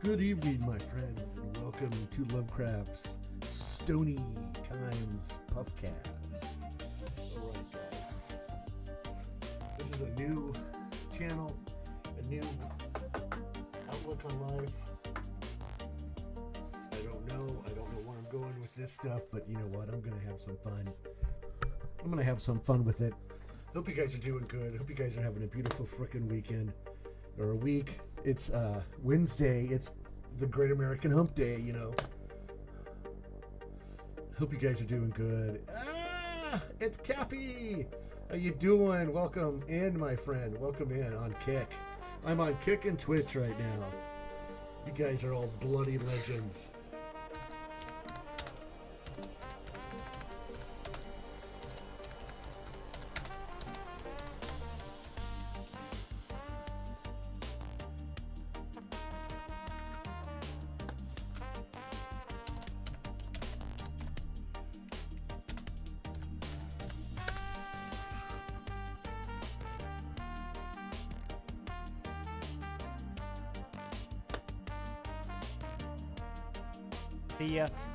Good evening, my friends, and welcome to Lovecraft's Stony Times PuffCast. Alright, guys. This is a new channel, a new outlook on life. I don't know where I'm going with this stuff, but you know what? I'm going to have some fun. I'm going to have some fun with it. Hope you guys are doing good. Hope you guys are having a beautiful frickin' weekend. Or a week. It's Wednesday. It's the Great American Hump Day, you know. Hope you guys are doing good. It's Cappy. How you doing? Welcome in, my friend. Welcome in on Kick. I'm on Kick and Twitch right now. You guys are all bloody legends.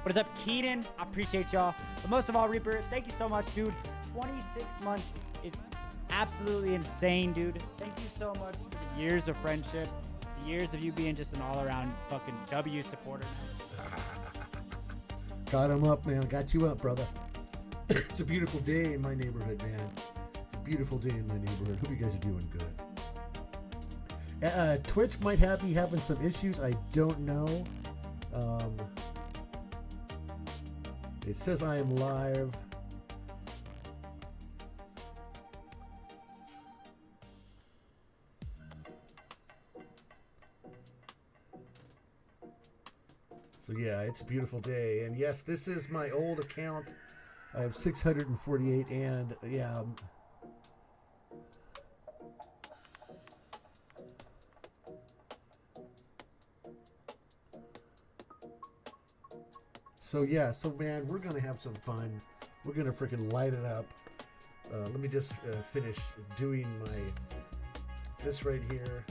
What is up, Keenan? I appreciate y'all. But most of all, Reaper, thank you so much, dude. 26 months is absolutely insane, dude. Thank you so much for the years of friendship, the years of you being just an all-around fucking W supporter. Got him up, man. Got you up, brother. It's a beautiful day in my neighborhood, man. It's a beautiful day in my neighborhood. Hope you guys are doing good. Twitch might be having some issues. I don't know. It says I am live. So yeah, it's a beautiful day. And yes, this is my old account. I have 648 and yeah. So man, we're gonna have some fun. We're gonna freaking light it up. Let me just finish doing this right here.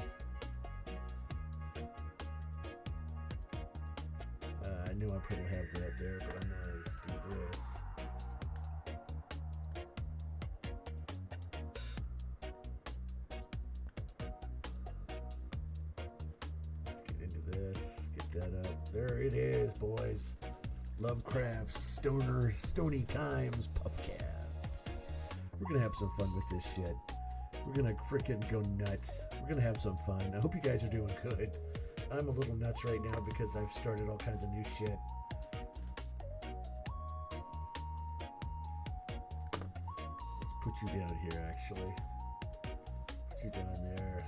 I knew I probably have that there, but I'm gonna just do this. Let's get into this. Get that up. There it is, boys. Lovecraft's Stony Times PuffCast. We're gonna have some fun with this shit. We're gonna freaking go nuts. We're gonna have some fun. I hope you guys are doing good. I'm a little nuts right now because I've started all kinds of new shit. Let's put you down here, actually. Put you down there.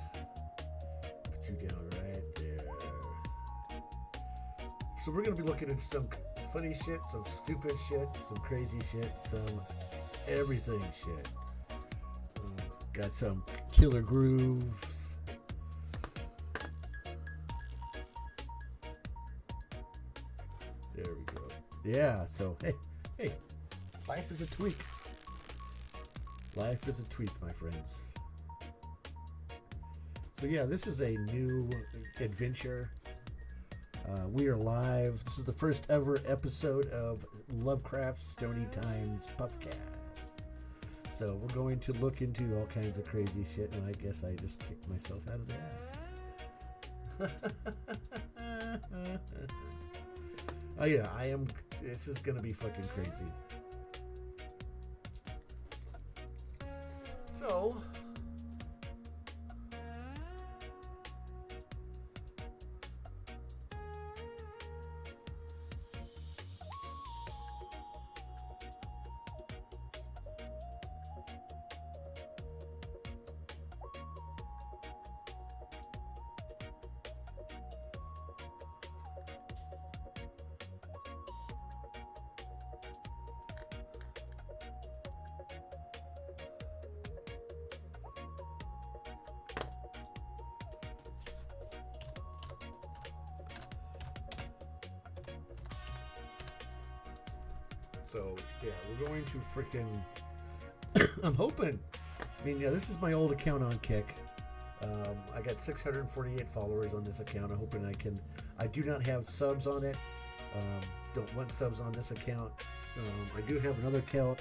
Put you down right there. So we're gonna be looking at some funny shit, some stupid shit, some crazy shit, some everything shit. Got some killer grooves. There we go. Yeah, so hey, life is a tweak. Life is a tweak, my friends. So yeah, this is a new adventure. We are live. This is the first ever episode of Lovecraft's Times PuffCast. So we're going to look into all kinds of crazy shit, and I guess I just kicked myself out of the ass. Oh yeah, I am. This is gonna be fucking crazy. So. So, yeah, we're going to freaking... I'm hoping... I mean, yeah, this is my old account on Kick. I got 648 followers on this account. I'm hoping I can... I do not have subs on it. Don't want subs on this account. I do have another account.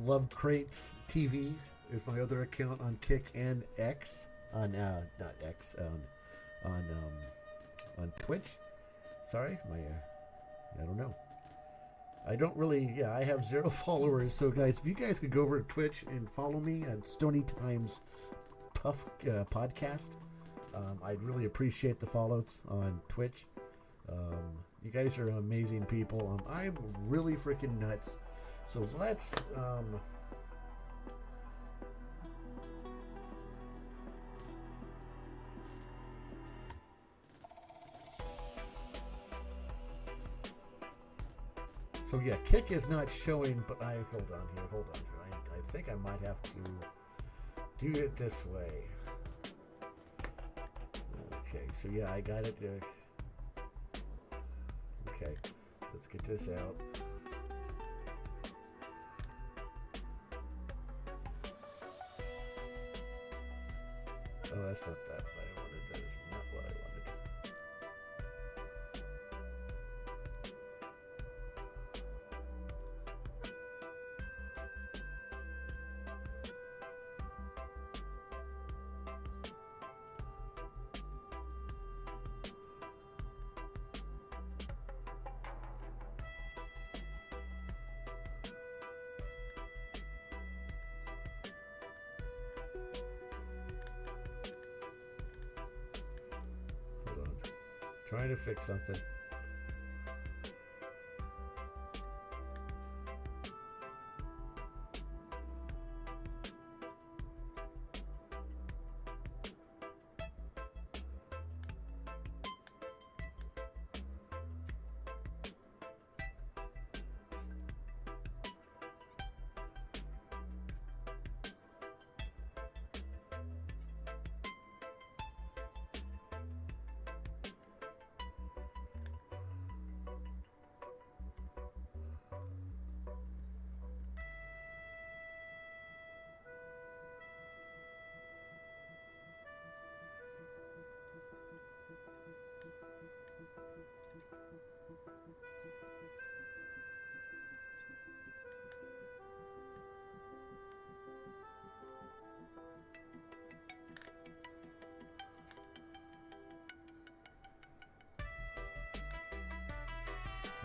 Love Crates TV is my other account on Kick and X. Not X. On Twitch. Sorry, I don't know. I don't really, I have 0 followers. So guys, if you guys could go over to Twitch and follow me at Stony Times Podcast, I'd really appreciate the follows on Twitch. You guys are amazing people. I'm really freaking nuts. So let's, so yeah, Kick is not showing, but hold on here. I think I might have to do it this way. Okay, so yeah, I got it there. Okay, let's get this out. Oh, that's not that what I wanted. That is not what I wanted. Trying to fix something.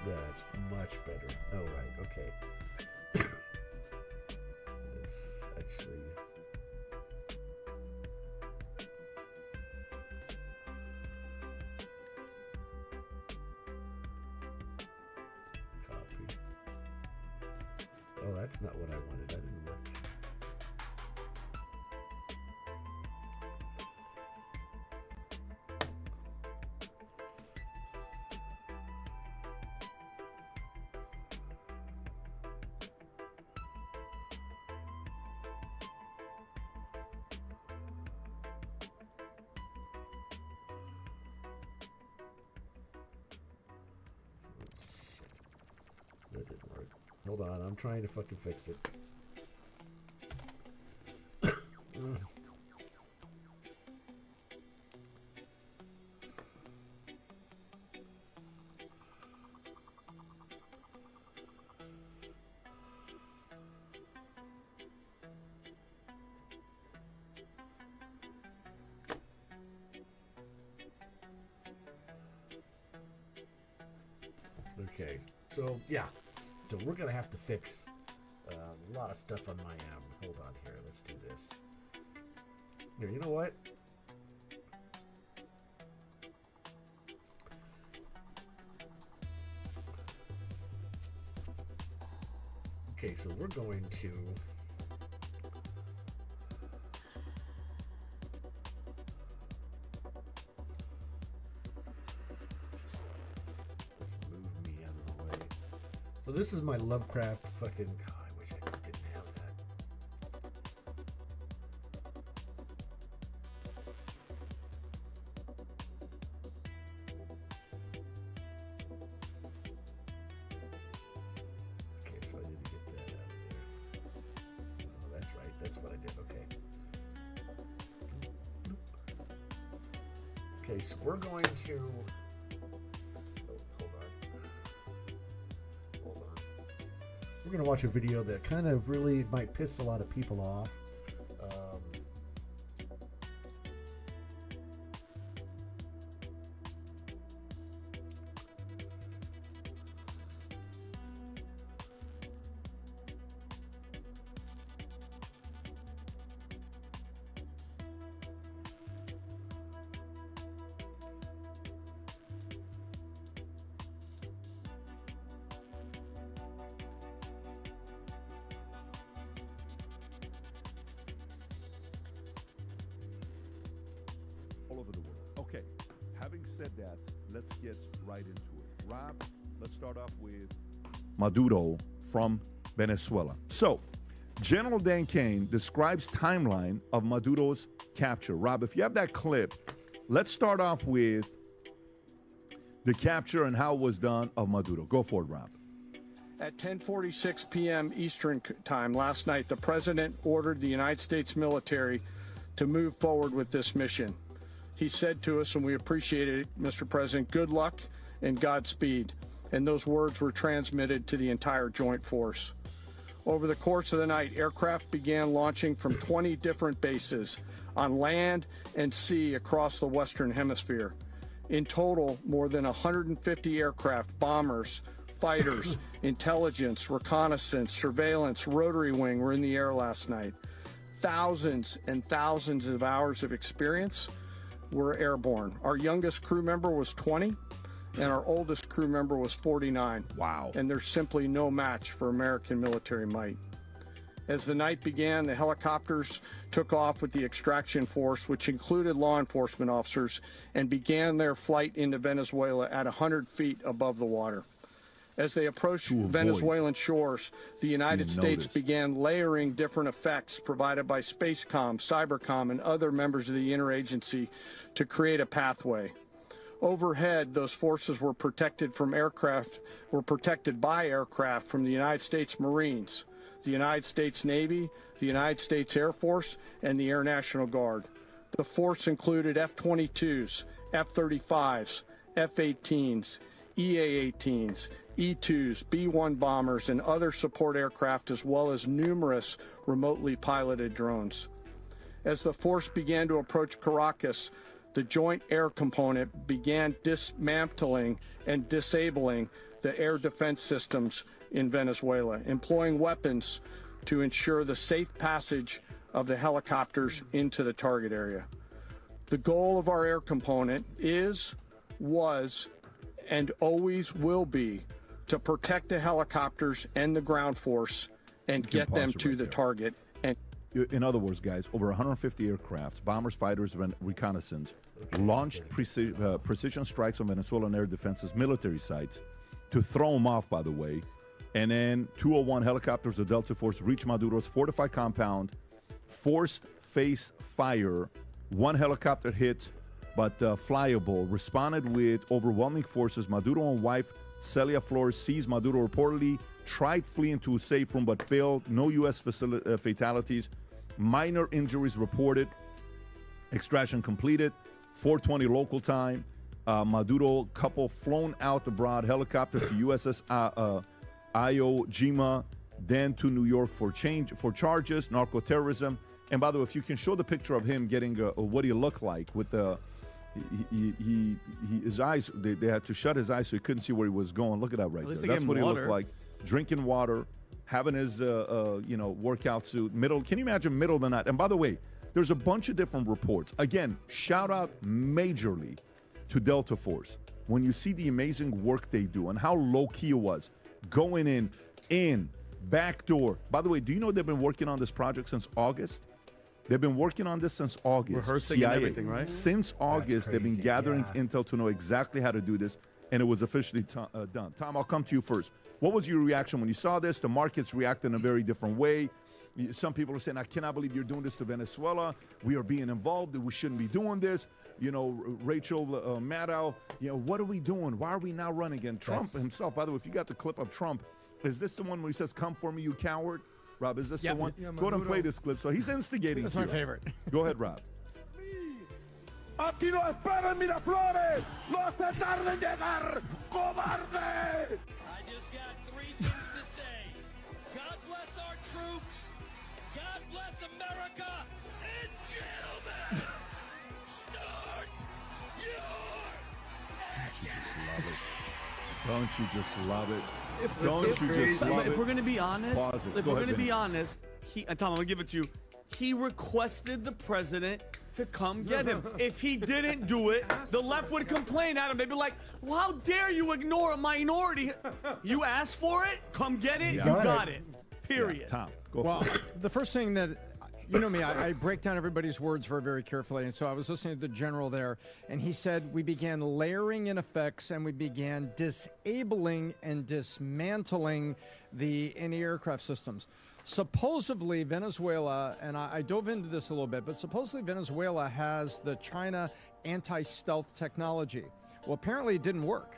That's much better. Oh, right. Okay. Let's actually... copy. Oh, that's not what I wanted. I didn't want... That didn't work. Hold on, I'm trying to fucking fix it. Okay, so yeah, so we're gonna have to fix a lot of stuff on my end. Hold on here, let's do this. Here, you know what? Okay, so we're going to let's move me out of the way. So this is my Lovecraft fucking. God, I wish I didn't have that. Okay, so I need to get that out of there. Oh, that's right. That's what I did. Okay. Okay, so we're going to. We're going to watch a video that kind of really might piss a lot of people off. All over the world. Okay, having said that, let's get right into it. Rob, let's start off with Maduro from Venezuela. So, General Dan Kane describes timeline of Maduro's capture. Rob, if you have that clip, let's start off with the capture and how it was done of Maduro. Go for it, Rob. At 10:46 p.m. Eastern Time last night, the president ordered the United States military to move forward with this mission. He said to us, and we appreciate it, Mr. President, good luck and Godspeed. And those words were transmitted to the entire joint force. Over the course of the night, aircraft began launching from 20 different bases on land and sea across the Western Hemisphere. In total, more than 150 aircraft, bombers, fighters, intelligence, reconnaissance, surveillance, rotary wing were in the air last night. Thousands and thousands of hours of experience were airborne. Our youngest crew member was 20, and our oldest crew member was 49. Wow. And there's simply no match for American military might. As the night began, the helicopters took off with the extraction force, which included law enforcement officers, and began their flight into Venezuela at 100 feet above the water. As they approached Venezuelan shores, the United States began layering different effects provided by Spacecom, Cybercom, and other members of the interagency to create a pathway. Overhead, those forces were protected by aircraft from the United States Marines, the United States Navy, the United States Air Force, and the Air National Guard. The force included F-22s, F-35s, F-18s, EA-18s, E-2s, B-1 bombers, and other support aircraft, as well as numerous remotely piloted drones. As the force began to approach Caracas, the Joint Air Component began dismantling and disabling the air defense systems in Venezuela, employing weapons to ensure the safe passage of the helicopters into the target area. The goal of our air component was, and always will be to protect the helicopters and the ground force and get them to the target. And in other words, guys, over 150 aircraft, bombers, fighters, and reconnaissance launched precision strikes on Venezuelan air defense's military sites to throw them off, by the way. And then 201 helicopters of Delta Force reached Maduro's fortified compound, forced face fire. One helicopter hit, but flyable, responded with overwhelming forces. Maduro and wife Celia Flores seized Maduro reportedly, tried fleeing to a safe room but failed. No U.S. fatalities. Minor injuries reported. Extraction completed. 4:20 local time. Maduro couple flown out abroad, helicopter to USS Iwo Jima, then to New York for charges, narco-terrorism. And by the way, if you can show the picture of him getting what he looked like with the his eyes, they had to shut his eyes so he couldn't see where he was going. Look at that right least there. they That's gave what him he water. looked like. Drinking water, having his, workout suit. Can you imagine middle of the night? And by the way, there's a bunch of different reports. Again, shout out majorly to Delta Force. When you see the amazing work they do and how low-key it was, going in, back door. By the way, do you know they've been working on this project since August? They've been working on this since August. Rehearsing and everything, right? Since August, they've been crazy, gathering yeah. intel to know exactly how to do this, and it was officially done. Tom, I'll come to you first. What was your reaction when you saw this? The markets react in a very different way. Some people are saying, I cannot believe you're doing this to Venezuela. We are being involved. We shouldn't be doing this. Rachel Maddow, what are we doing? Why are we now running? And Trump himself, by the way, if you got the clip of Trump, is this the one where he says, come for me, you coward? Rob, is this the one? Yeah, Go ahead and play this clip. So he's instigating. That's to my you. favorite. Go ahead, Rob. Aquí no esperan Miraflores, no se tarden en llegar, cobarde. I just got three things to say. God bless our troops. God bless America. And gentlemen, start your Don't you just love it? If Don't you just love it? If we're gonna be honest, Pause it. if Go we're ahead, gonna be Vinny. honest, Tom, I'm gonna give it to you. He requested the president to come get him. If he didn't do it, the left would complain at him. They'd be like, well, how dare you ignore a minority? You asked for it, come get it, you got it. Period. Tom, go Well, for it. the first thing that, you know me, I break down everybody's words very, very carefully. And so I was listening to the general there, and he said we began layering in effects and we began disabling and dismantling the anti-aircraft systems. Supposedly, Venezuela, and I dove into this a little bit, but supposedly Venezuela has the China anti-stealth technology. Well, apparently it didn't work.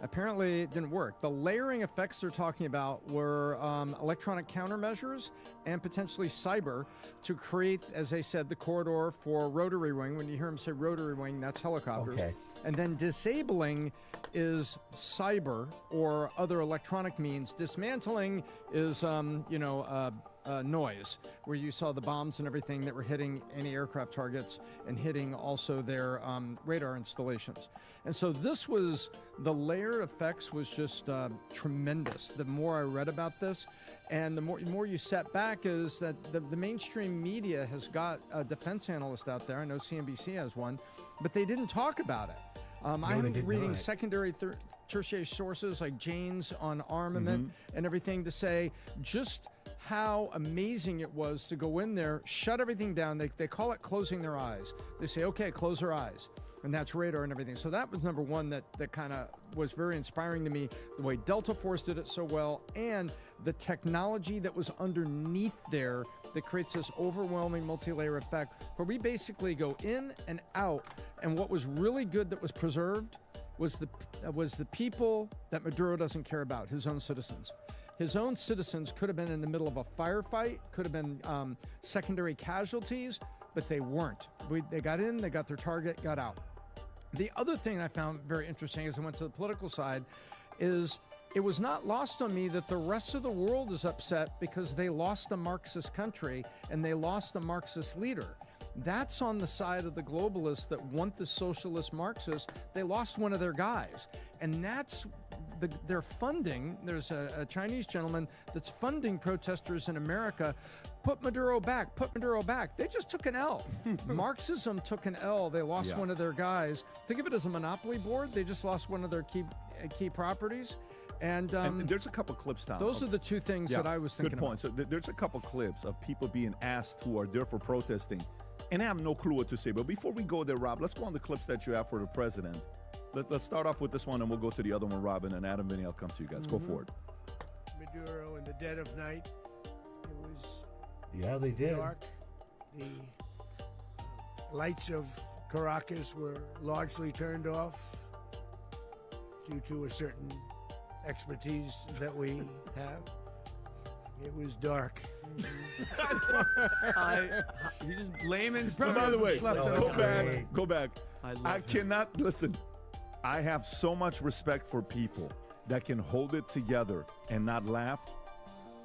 The layering effects they're talking about were electronic countermeasures and potentially cyber to create, as they said, the corridor for rotary wing. When you hear them say rotary wing, that's helicopters. Okay. And then disabling is cyber or other electronic means. Dismantling is, noise, where you saw the bombs and everything that were hitting any aircraft targets and hitting also their radar installations. And so the layer effects was just tremendous. The more I read about this, and the more you sat back, is that the mainstream media has got a defense analyst out there. I know CNBC has one, but they didn't talk about it. I'm reading secondary, tertiary sources like Jane's on armament and everything to say just how amazing it was to go in there, shut everything down. They call it closing their eyes. They say, okay, close their eyes. And that's radar and everything. So that was number one that kind of was very inspiring to me, the way Delta Force did it so well, and the technology that was underneath there that creates this overwhelming multi-layer effect where we basically go in and out. And what was really good that was preserved was the people that Maduro doesn't care about, his own citizens. His own citizens could have been in the middle of a firefight, could have been secondary casualties, but they weren't. They got in, they got their target, got out. The other thing I found very interesting as I went to the political side is it was not lost on me that the rest of the world is upset because they lost a Marxist country and they lost a Marxist leader. That's on the side of the globalists that want the socialist Marxists. They lost one of their guys. And that's their funding. There's a Chinese gentleman that's funding protesters in America. Put Maduro back, put Maduro back. They just took an L. Marxism took an L. They lost one of their guys. Think of it as a monopoly board. They just lost one of their key properties. And there's a couple clips, Tom. those are the two things that I was thinking Good point. about. So there's a couple clips of people being asked who are there for protesting, and I have no clue what to say. But before we go there, Rob, let's go on the clips that you have for the president. Let's start off with this one, and we'll go to the other one, Robin, and Adam, Vinny, I'll come to you guys. Go forward. Maduro in the dead of night. It was They did. dark. The lights of Caracas were largely turned off due to a certain expertise that we have. It was dark. He just layman's But by the way, Slept on go it. back. Go back. I love I him. cannot listen. I have so much respect for people that can hold it together and not laugh.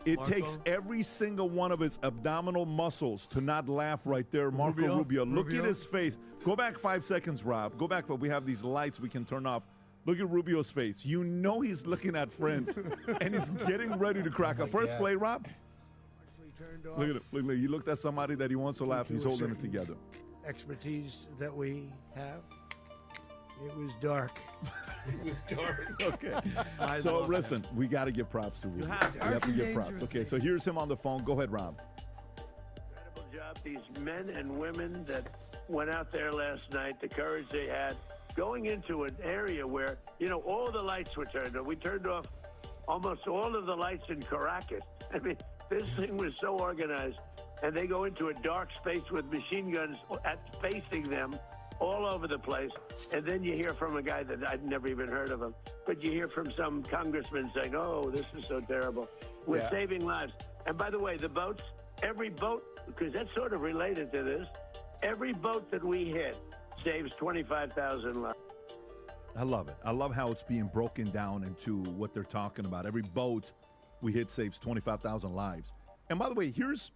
It takes every single one of his abdominal muscles to not laugh right there. Marco Rubio. Look at his face. Go back 5 seconds, Rob. Go back, but we have these lights we can turn off. Look at Rubio's face. You know he's looking at friends, and he's getting ready to crack up. First play, Rob. Look at him. Look, he looked at somebody that he wants to laugh. He's holding it together. Expertise that we have. It was dark. It was dark. Okay. So listen, we got to give props to Rubio. We have to give props. Okay, so here's him on the phone. Go ahead, Rob. Incredible job. These men and women that went out there last night, the courage they had, going into an area where, you know, all the lights were turned off. We turned off almost all of the lights in Caracas. I mean, this thing was so organized. And they go into a dark space with machine guns facing them all over the place. And then you hear from a guy that I'd never even heard of him. But you hear from some congressman saying, oh, this is so terrible. We're saving lives. And by the way, the boats, every boat, because that's sort of related to this, every boat that we hit saves 25,000 lives. I love it. I love how it's being broken down into what they're talking about. Every boat we hit saves 25,000 lives. And by the way, here's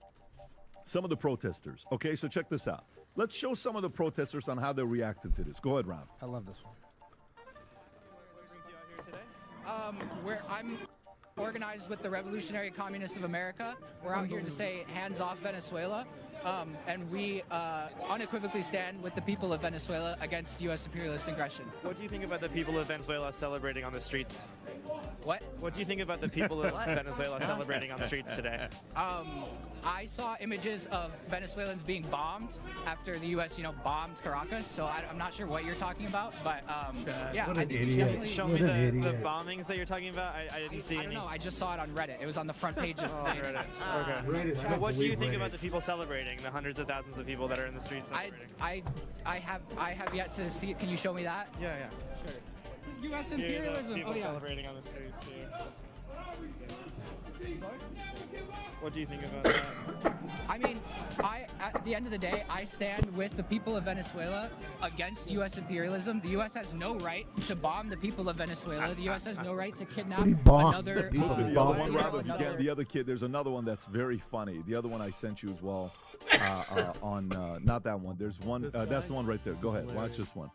some of the protesters. Okay, so check this out. Let's show some of the protesters on how they're reacting to this. Go ahead, Rob. I love this one. I'm organized with the Revolutionary Communists of America. We're out here to say hands off Venezuela. And we unequivocally stand with the people of Venezuela against U.S. imperialist aggression. What do you think about the people of Venezuela celebrating on the streets? What? What do you think about the people of Venezuela celebrating on the streets today? I saw images of Venezuelans being bombed after the U.S., bombed Caracas. So I'm not sure what you're talking about, but yeah, What I an think you should idiot. definitely. Show What me an the idiot. bombings that you're talking about. I didn't see I any. don't know. I just saw it on Reddit. It was on the front page of Oh, the Reddit. Okay. Reddit, I But don't what do you believe think Reddit. about the people celebrating? The hundreds of thousands of people that are in the streets celebrating. I have yet to see it. Can you show me that? Yeah. Sure. U.S. Here are the imperialism. people Oh yeah. celebrating on the streets too. What do you think about that? I mean, at the end of the day, I stand with the people of Venezuela against U.S. imperialism. The U.S. has no right to bomb the people of Venezuela. The U.S. has no right to kidnap another. The other one, Rob, if you another- can, the other kid, there's another one that's very funny. The other one I sent you as well on, not that one. There's one, that's the one right there. Go ahead, watch this one.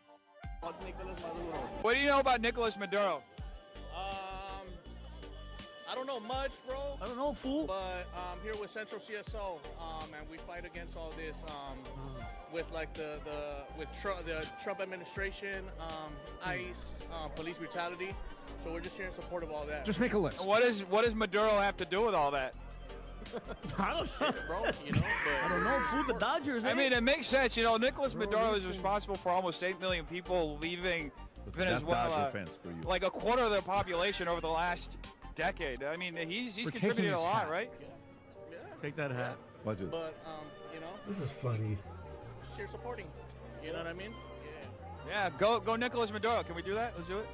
What do you know about Nicolas Maduro? I don't know much, bro. I don't know, fool. But I'm here with Central CSO, and we fight against all this with like the Trump administration, ICE, police brutality. So we're just here in support of all that. Just make a list. What does Maduro have to do with all that? I don't shit, bro. I don't know. Food the Dodgers. I mean, it makes sense. Nicolas Maduro is responsible for almost 8 million people leaving That's Venezuela. Dodger fans for you. Like a quarter of the population over the last decade. I mean, he's contributed a lot, right? Yeah. Take that hat. Watch it. But This is funny. just here supporting. You know what I mean? Yeah, go Nicolas Maduro. Can we do that? Let's do it.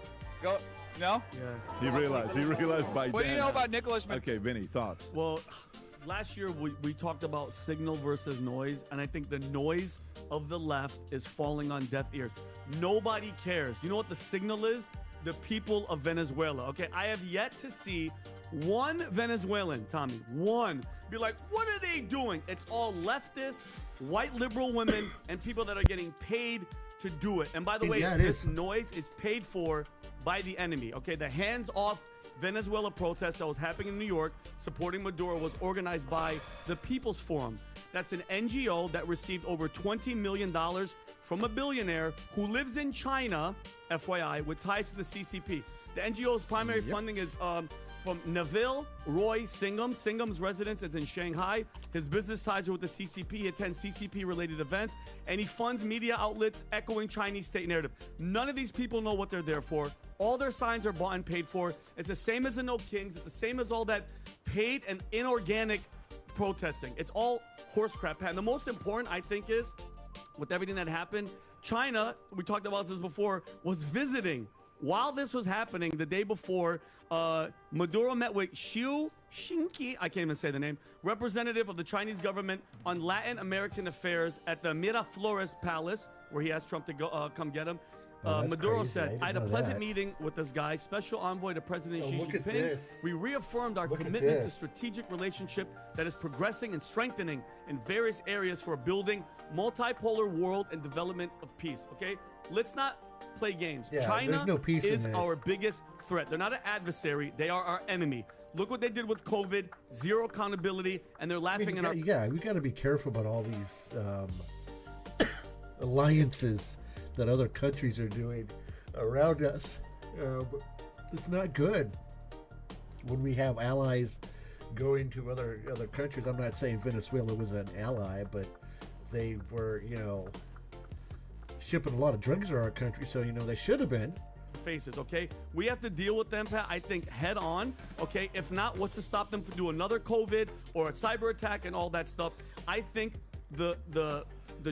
Go. No? Yeah. He realized by What do you then. know about Nicolas Maduro? Okay, Vinny, thoughts? Well, last year we talked about signal versus noise, and I think the noise of the left is falling on deaf ears. Nobody cares. You know what the signal is? The people of Venezuela. Okay, I have yet to see one Venezuelan, Tommy, one, be like, what are they doing? It's all leftists, white liberal women, and people that are getting paid to do it. And by the way, Yeah, it this is. noise is paid for by the enemy. Okay, the hands-off Venezuela protest that was happening in New York supporting Maduro was organized by the People's Forum. That's an NGO that received over $20 million from a billionaire who lives in China, FYI, with ties to the CCP. The NGO's primary funding is from Neville Roy Singham. Singham's residence is in Shanghai. His business ties are with the CCP. He attends CCP-related events, and he funds media outlets echoing Chinese state narrative. None of these people know what they're there for. All their signs are bought and paid for. It's the same as the No Kings. It's the same as all that paid and inorganic protesting. It's all horse crap. And the most important, I think, is with everything that happened, China, we talked about this before, was visiting. While this was happening, the day before, Maduro met with Xiu Xinqi, I can't even say the name, representative of the Chinese government on Latin American affairs at the Miraflores Palace, where he asked Trump to go come get him. that's Maduro crazy. said, I I had a didn't know pleasant that. meeting with this guy, special envoy to President Xi look at Jinping. this. We reaffirmed our Look at commitment to this. strategic relationship that is progressing and strengthening in various areas for building multipolar world and development of peace. Okay? Let's not play games. Yeah, China there's no peace in is this. our biggest threat. They're not an adversary. They are our enemy. Look what they did with COVID, zero accountability, and they're laughing in our... Yeah, we got to be careful about all these alliances that other countries are doing around us. It's not good when we have allies going to other countries. I'm not saying Venezuela was an ally, but they were, shipping a lot of drugs to our country, so they should have been. faces, okay? We have to deal with them, Pat, I think, head on, okay? If not, what's to stop them from doing another COVID or a cyber attack and all that stuff? I think the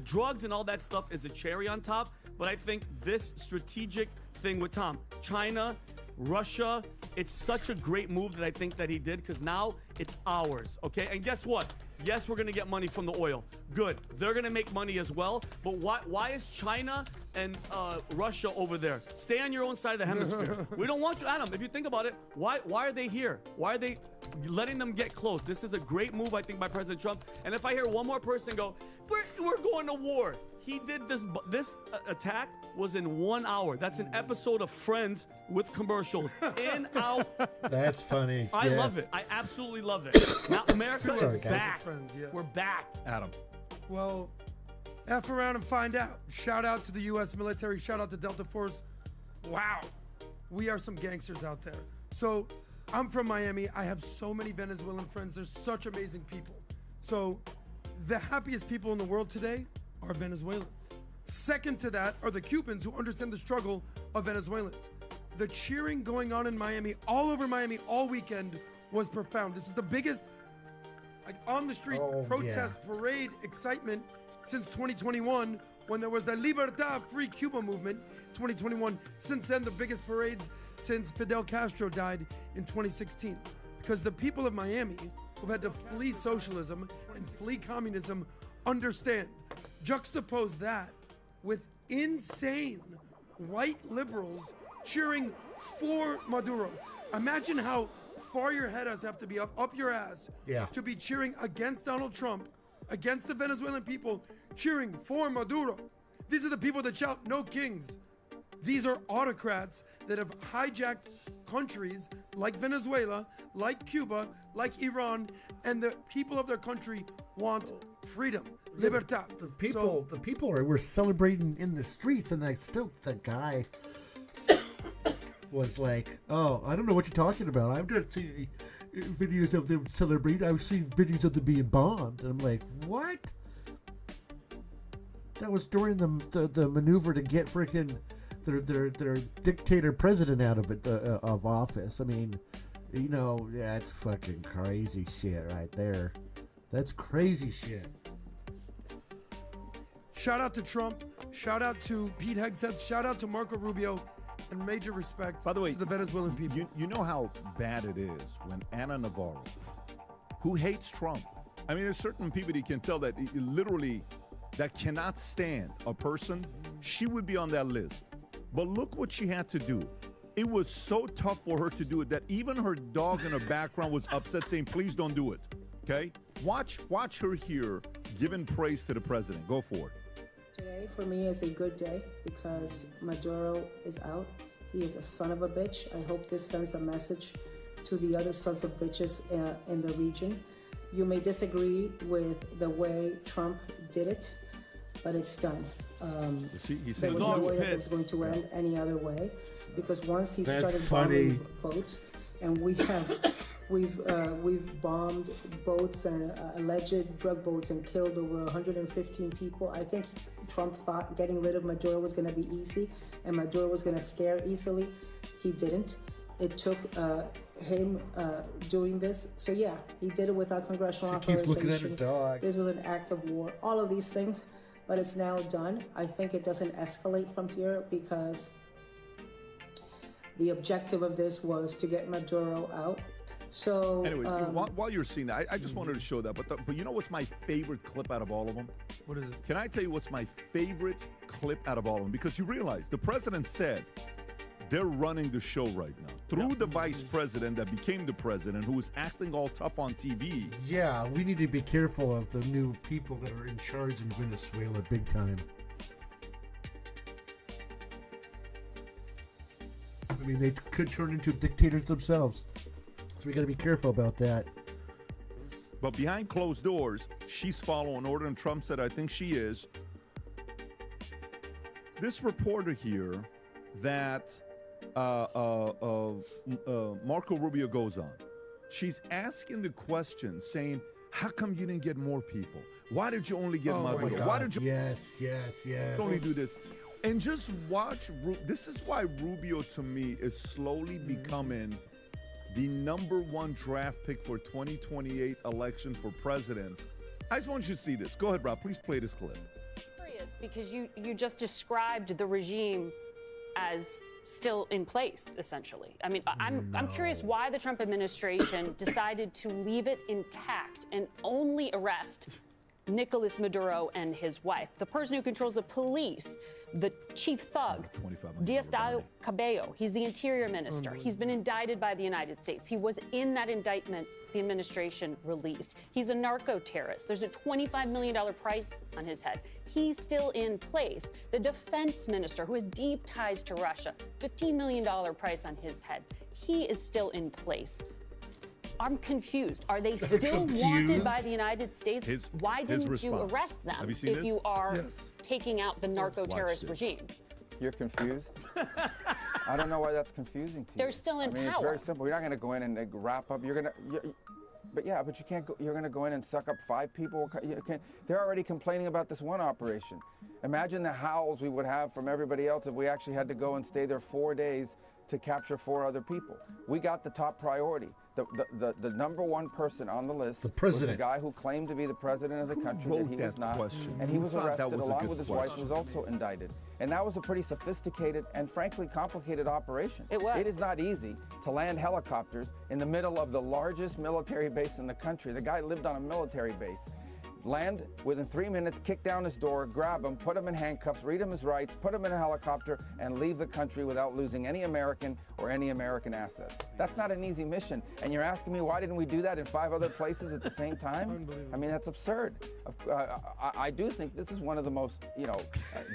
drugs and all that stuff is a cherry on top, but I think this strategic thing with Tom, China, Russia, it's such a great move that I think that he did, because now it's ours, okay? And guess what? Yes, we're going to get money from the oil. Good. They're going to make money as well. But why is China and Russia over there? Stay on your own side of the hemisphere. We don't want you, Adam. If you think about it, why are they here? Why are they letting them get close? This is a great move, I think, by President Trump. And if I hear one more person go, we're going to war. He did this attack was in 1 hour. That's an episode of Friends with commercials. In, out. That's funny. I Yes. love it. I absolutely love it. Now America Sorry, is guys. back. Friends, yeah. We're back. Adam. Well, F around and find out. Shout out to the U.S. military. Shout out to Delta Force. Wow. We are some gangsters out there. So I'm from Miami. I have so many Venezuelan friends. They're such amazing people. So the happiest people in the world today are Venezuelans. Second to that are the Cubans, who understand the struggle of Venezuelans. The cheering going on in Miami, all over Miami, all weekend was profound. This is the biggest on the street protest, parade, excitement since 2021, when there was the Libertad Free Cuba movement, 2021. Since then, the biggest parades since Fidel Castro died in 2016. Because the people of Miami, who've had to flee socialism and flee communism, understand. Juxtapose that with insane white liberals cheering for Maduro. Imagine how far your head has to be up your ass to be cheering against Donald Trump, against the Venezuelan people, cheering for Maduro. These are the people that shout, "No kings." These are autocrats that have hijacked countries like Venezuela, like Cuba, like Iran, and the people of their country want freedom, libertad. The people were celebrating in the streets, and the guy was like, "Oh, I don't know what you're talking about. I've not seen any videos of them celebrating. I've seen videos of them being bombed." And I'm like, "What?" That was during the maneuver to get freaking their dictator president out of office. I mean, that's fucking crazy shit right there. That's crazy shit. Shout out to Trump. Shout out to Pete Hegseth. Shout out to Marco Rubio. And major respect, by the way, to the Venezuelan people. You know how bad it is when Ana Navarro, who hates Trump, I mean, there's certain people you can tell that literally that cannot stand a person, she would be on that list. But look what she had to do. It was so tough for her to do it that even her dog in the background was upset, saying, "Please don't do it." Okay? Watch her here giving praise to the president. Go for it. Today, for me, is a good day because Maduro is out. He is a son of a bitch. I hope this sends a message to the other sons of bitches in the region. You may disagree with the way Trump did it, but it's done. There was no way that it was going to end any other way, because once he started bombing boats, and we've bombed boats and alleged drug boats and killed over 115 people. I think Trump thought getting rid of Maduro was going to be easy and Maduro was going to scare easily. He didn't. It took him doing this. So yeah, he did it without congressional authorization. Keep looking at her dog. This was an act of war. All of these things, but it's now done. I think it doesn't escalate from here, because the objective of this was to get Maduro out. So Anyways, while you're seeing that, I just wanted to show that. But you know what's my favorite clip out of all of them? What is it? Can I tell you what's my favorite clip out of all of them? Because you realize the president said they're running the show right now through the vice president that became the president, who was acting all tough on TV. Yeah, we need to be careful of the new people that are in charge in Venezuela big time. I mean, they could turn into dictators themselves. So we got to be careful about that. But behind closed doors, she's following order, and Trump said, I think she is. This reporter here that Marco Rubio goes on, she's asking the question, saying, how come you didn't get more people? Why did you only get Maduro? Why did you Yes. only do this? And just watch, this is why Rubio, to me, is slowly becoming the #1 draft pick for 2028 election for president. I just want you to see this. Go ahead, Rob. Please play this clip. Curious, because you just described the regime as still in place, essentially. I mean, I'm curious why the Trump administration decided to leave it intact and only arrest Nicolas Maduro and his wife, the person who controls the police, the chief thug, Diosdado Cabello. He's the interior minister. He's been indicted by the United States. He was in that indictment the administration released. He's a narco-terrorist. There's a $25 million price on his head. He's still in place. The defense minister, who has deep ties to Russia, $15 million price on his head. He is still in place. I'm confused. Are they still wanted by the United States? Why didn't you arrest them if you are taking out the narco-terrorist regime? You're confused? I don't know why that's confusing to you. They're still in I mean, power. It's very simple. You're not going to go in and wrap up. But you can't go. You're going to go in and suck up 5 people. They're already complaining about this one operation. Imagine the howls we would have from everybody else if we actually had to go and stay there 4 days to capture 4 other people. We got the top priority. The #1 person on the list was the guy who claimed to be the president of the country that he was not, and he was arrested along with his wife, who was also indicted. And that was a pretty sophisticated and frankly complicated operation. It was. It is not easy to land helicopters in the middle of the largest military base in the country. The guy lived on a military base. Land within 3 minutes, kick down his door, grab him, put him in handcuffs, read him his rights, put him in a helicopter, and leave the country without losing any American or any American assets. That's not an easy mission. And you're asking me why didn't we do that in 5 other places at the same time? I mean, that's absurd. I do think this is one of the most,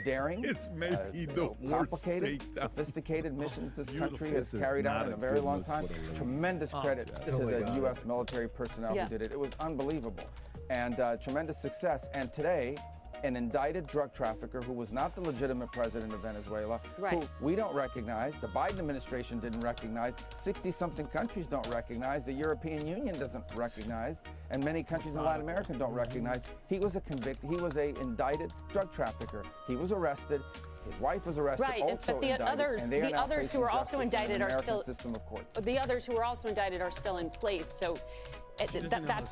daring, it's maybe the worst complicated, sophisticated missions this country has carried out in a very long time. Tremendous credit to the U.S. military personnel who did it. It was unbelievable. And tremendous success. And today, an indicted drug trafficker who was not the legitimate president of Venezuela, who we don't recognize, the Biden administration didn't recognize, 60-something countries don't recognize, the European Union doesn't recognize, and many countries in Latin America don't recognize. He was a indicted drug trafficker. He was arrested. His wife was arrested, also but the indicted, others who are also indicted are still system of courts. The others who are also indicted are still in place. So that's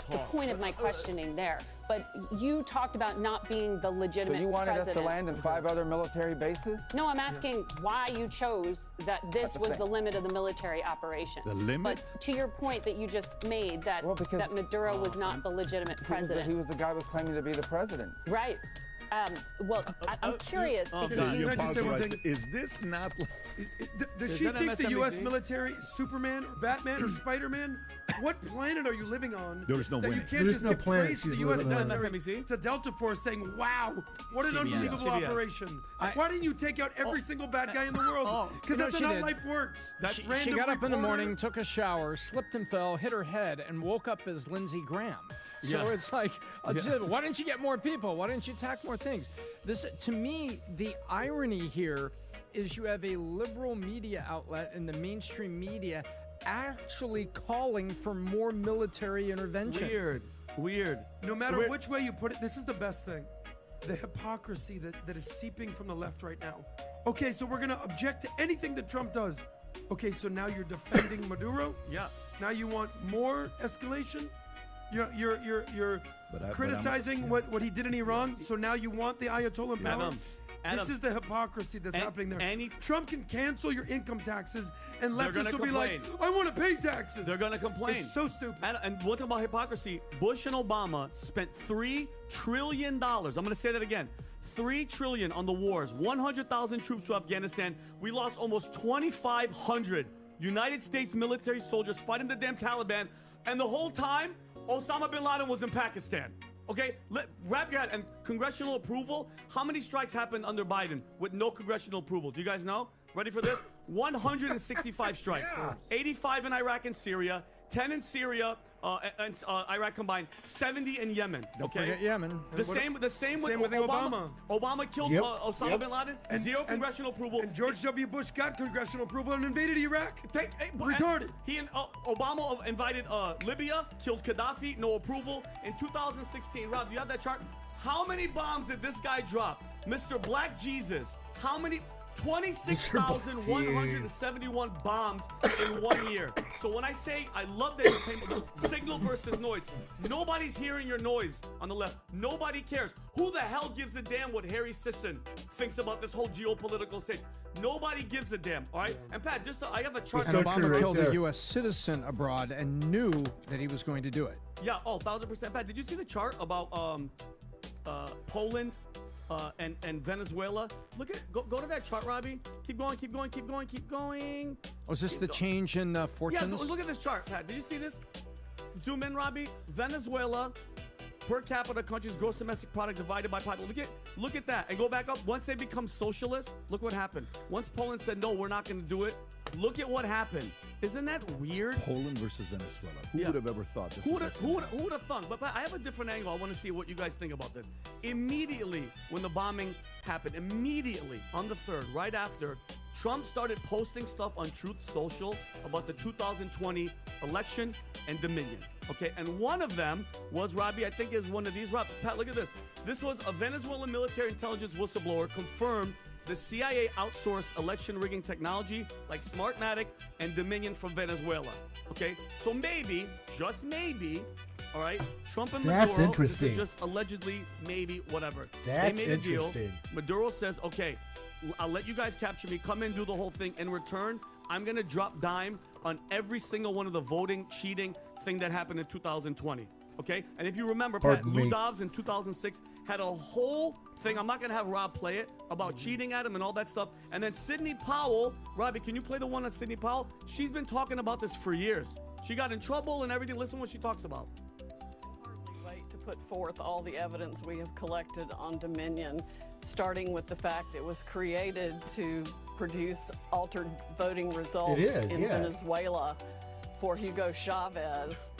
the point of my questioning there. But you talked about not being the legitimate president. So you wanted president. us to land in 5 other military bases? No, I'm asking why you chose that this was the limit of the military operation. The limit? But to your point that you just made, that Maduro was not the legitimate president. He was the guy who was claiming to be the president. Right. I'm curious because is this not? Does she think the U.S. military is Superman or Batman or Spider-Man? What planet are you living on? There's no that winning. you can't There's just no give planet praise to the she's U.S. living on. military. It's a Delta Force saying, "Wow, what an unbelievable operation!" Why didn't you take out every single bad guy in the world? Because that's not how life works. She got up in the morning, took a shower, slipped and fell, hit her head, and woke up as Lindsey Graham. So it's like, why didn't you get more people? Why didn't you attack more things? To me, the irony here is you have a liberal media outlet in the mainstream media actually calling for more military intervention. Weird. No matter which way you put it, this is the best thing. The hypocrisy that is seeping from the left right now. Okay, so we're going to object to anything that Trump does. Okay, so now you're defending Maduro? Yeah. Now you want more escalation? You're criticizing what he did in Iran, so now you want the Ayatollah in power? This is the hypocrisy that's happening there. Trump can cancel your income taxes, and leftists will be like, I want to pay taxes. They're going to complain. It's so stupid. And what about hypocrisy? Bush and Obama spent $3 trillion. I'm going to say that again. $3 trillion on the wars. 100,000 troops to Afghanistan. We lost almost 2,500 United States military soldiers fighting the damn Taliban. And the whole time, Osama bin Laden was in Pakistan. Okay, wrap your head. And congressional approval, how many strikes happened under Biden with no congressional approval? Do you guys know? Ready for this? 165 strikes. 85 in Iraq and Syria, 10 in Syria and Iraq combined, 70 in Yemen. Don't forget Yemen. The same with Obama. Obama killed Osama bin Laden. Zero congressional approval. And George W. Bush got congressional approval and invaded Iraq. Retarded. He and Obama invited Libya, killed Gaddafi, no approval. In 2016, Rob, do you have that chart? How many bombs did this guy drop? Mr. Black Jesus, how many? 26,171 bombs in 1 year. So when I say I love that you came signal versus noise, nobody's hearing your noise on the left. Nobody cares. Who the hell gives a damn what Harry Sisson thinks about this whole geopolitical stage? Nobody gives a damn, all right? And Pat, just so I have a chart. And Obama killed a U.S. citizen abroad and knew that he was going to do it. Yeah, 1,000%. Pat, did you see the chart about Poland? And Venezuela. Look at go to that chart, Robbie. Keep going. Oh, is this the change in fortunes? Yeah, look at this chart, Pat. Did you see this? Zoom in, Robbie. Venezuela, per capita country's gross domestic product divided by population. Look at that, and go back up. Once they become socialist, look what happened. Once Poland said no, we're not going to do it. Look at what happened. Isn't that weird? Poland versus Venezuela. Who would have ever thought this? Who would have thunk? But I have a different angle. I want to see what you guys think about this. Immediately when the bombing happened, immediately on the 3rd, right after, Trump started posting stuff on Truth Social about the 2020 election and Dominion. Okay, and one of them was, Robbie, I think is one of these. Rob, Pat, look at this. This was a Venezuelan military intelligence whistleblower confirmed the CIA outsourced election rigging technology like Smartmatic and Dominion from Venezuela. Okay, so maybe, just maybe, all right, Trump and Maduro. That's interesting. This is just allegedly, maybe, whatever. That's they made a deal. interesting. Maduro says, okay, I'll let you guys capture me, come in, do the whole thing. In return, I'm going to drop dime on every single one of the voting, cheating thing that happened in 2020. Okay? And if you remember, Pat, Lou Dobbs in 2006 had a whole thing. I'm not going to have Rob play it about cheating at him and all that stuff. And then Sidney Powell, Robbie, can you play the one on Sidney Powell? She's been talking about this for years. She got in trouble and everything. Listen what she talks about. Wait to put forth all the evidence we have collected on Dominion, starting with the fact it was created to produce altered voting results in Venezuela for Hugo Chavez,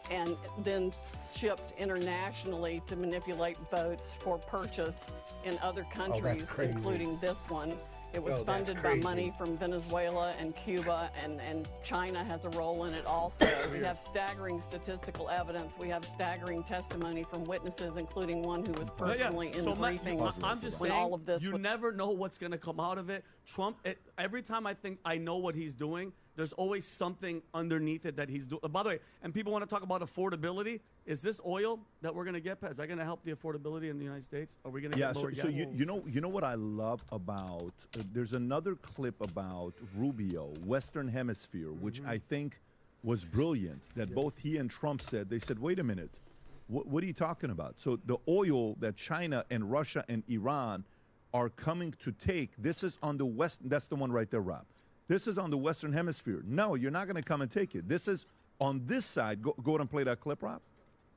and then shipped internationally to manipulate votes for purchase in other countries, including this one. It was funded by money from Venezuela and Cuba, and China has a role in it also. We have staggering statistical evidence. We have staggering testimony from witnesses, including one who was personally in the briefings. I'm just saying, all of this you never know what's going to come out of it. Trump, every time I think I know what he's doing, there's always something underneath it that he's doing. By the way, and people want to talk about affordability. Is this oil that we're going to get? Is that going to help the affordability in the United States? Are we going to get lower gas? So you know what I love about there's another clip about Rubio, Western Hemisphere, which I think was brilliant. That both he and Trump said. They said, "Wait a minute, what are you talking about?" So the oil that China and Russia and Iran are coming to take, this is on the west. That's the one right there, Rob. This is on the Western Hemisphere. No, you're not going to come and take it. This is on this side. Go ahead and play that clip, Rob.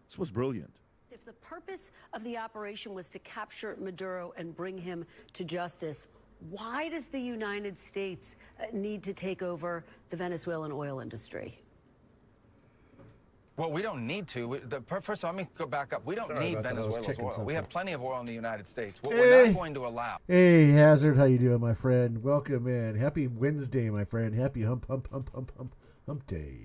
This was brilliant. If the purpose of the operation was to capture Maduro and bring him to justice, why does the United States need to take over the Venezuelan oil industry? Well, we don't need to. First of all, let me go back up. We don't need Venezuela's oil. We have plenty of oil in the United States. What we're not going to allow. Hey, Hazard, how you doing, my friend? Welcome in. Happy Wednesday, my friend. Happy hump day.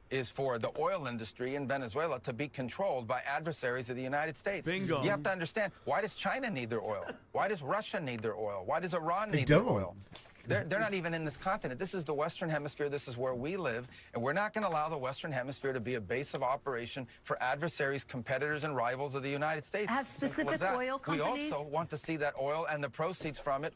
Is for the oil industry in Venezuela to be controlled by adversaries of the United States. Bingo. You have to understand, why does China need their oil? Why does Russia need their oil? Why does Iran need their oil? They're not even in this continent. This is the Western Hemisphere. This is where we live. And we're not going to allow the Western Hemisphere to be a base of operation for adversaries, competitors, and rivals of the United States. Have specific oil companies? We also want to see that oil and the proceeds from it.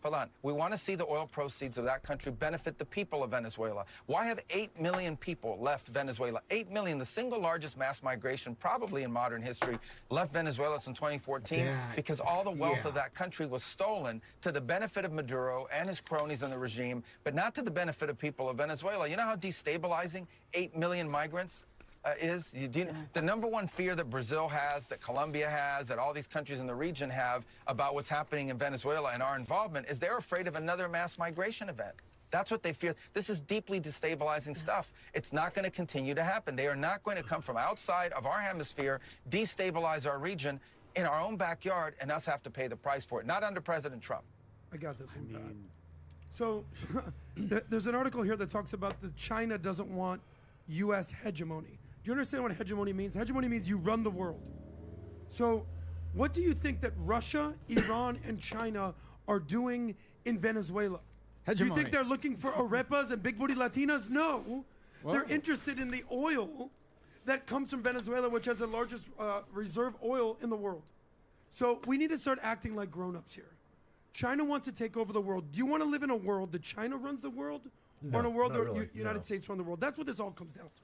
Hold on. We want to see the oil proceeds of that country benefit the people of Venezuela. Why have 8 million people left Venezuela? 8 million, the single largest mass migration probably in modern history, left Venezuela since 2014 because all the wealth of that country was stolen to the benefit of Maduro and his cronies in the regime, but not to the benefit of people of Venezuela. You know how destabilizing 8 million migrants is? The number one fear that Brazil has, that Colombia has, that all these countries in the region have about what's happening in Venezuela and our involvement is they're afraid of another mass migration event. That's what they fear. This is deeply destabilizing stuff. It's not going to continue to happen. They are not going to come from outside of our hemisphere, destabilize our region in our own backyard, and us have to pay the price for it. Not under President Trump. I got this one, Pat. So there's an article here that talks about that China doesn't want U.S. hegemony. Do you understand what hegemony means? Hegemony means you run the world. So what do you think that Russia, Iran, and China are doing in Venezuela? Do you think they're looking for arepas and big booty Latinas? No. They're interested in the oil that comes from Venezuela, which has the largest reserve oil in the world. So we need to start acting like grown-ups here. China wants to take over the world. Do you want to live in a world that China runs the world? Or in a world where United States run the world? That's what this all comes down to.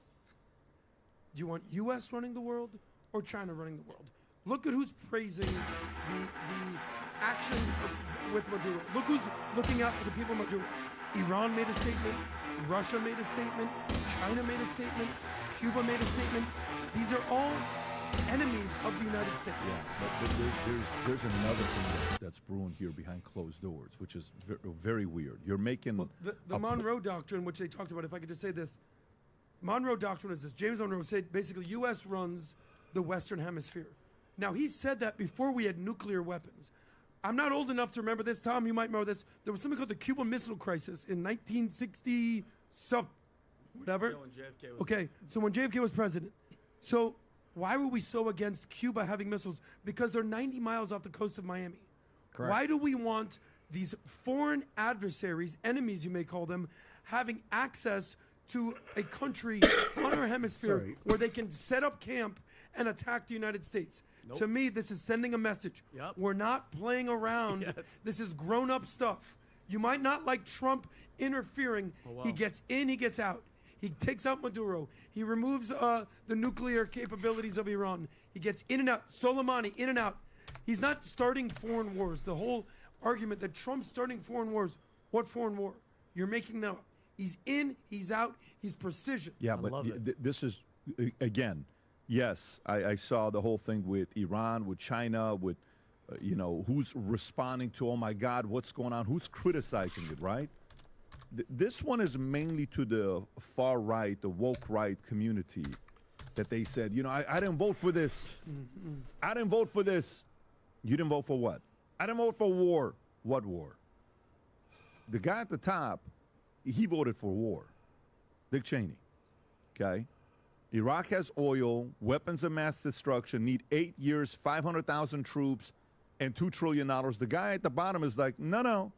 Do you want U.S. running the world or China running the world? Look at who's praising the actions with Maduro. Look who's looking out for the people of Maduro. Iran made a statement. Russia made a statement. China made a statement. Cuba made a statement. These are all enemies of the United States. Yeah, but there's another thing that's brewing here behind closed doors, which is very weird. You're making the Monroe Doctrine, which they talked about. If I could just say this, Monroe Doctrine is this. James Monroe said basically U.S. runs the Western Hemisphere. Now, he said that before we had nuclear weapons. I'm not old enough to remember this. Tom, you might remember this. There was something called the Cuban Missile Crisis in 1960 something, whatever. Yeah, when JFK was Okay, so when JFK was president. So why were we so against Cuba having missiles? Because they're 90 miles off the coast of Miami. Correct. Why do we want these foreign adversaries, enemies you may call them, having access to a country on our hemisphere where they can set up camp and attack the United States? Nope. To me, this is sending a message. Yep. We're not playing around. Yes. This is grown-up stuff. You might not like Trump interfering. Oh, wow. He gets in, he gets out. He takes out Maduro. He removes the nuclear capabilities of Iran. He gets in and out. Soleimani, in and out. He's not starting foreign wars. The whole argument that Trump's starting foreign wars, what foreign war? You're making that up. He's in, he's out, he's precision. Yeah, but this is, again, yes, I saw the whole thing with Iran, with China, with, who's responding to, oh my God, what's going on? Who's criticizing it, right? This one is mainly to the far right, the woke right community that they said, I didn't vote for this. I didn't vote for this. You didn't vote for what? I didn't vote for war. What war? The guy at the top, he voted for war. Dick Cheney. Okay? Iraq has oil, weapons of mass destruction, need 8 years, 500,000 troops, and $2 trillion. The guy at the bottom is like, no.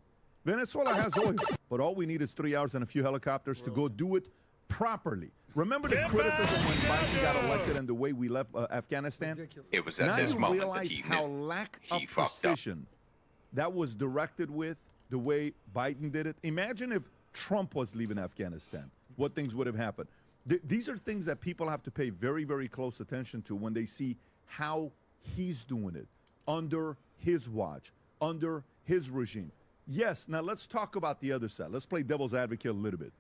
Venezuela has oil, but all we need is 3 hours and a few helicopters to go do it properly. Remember the criticism when Biden got elected and the way we left Afghanistan? It was at now this you moment realize that he how knew lack he of fucked up. precision that was directed with the way Biden did it. Imagine if Trump was leaving Afghanistan, what things would have happened. These are things that people have to pay very, very close attention to when they see how he's doing it under his watch, under his regime. Yes, now let's talk about the other side. Let's play devil's advocate a little bit.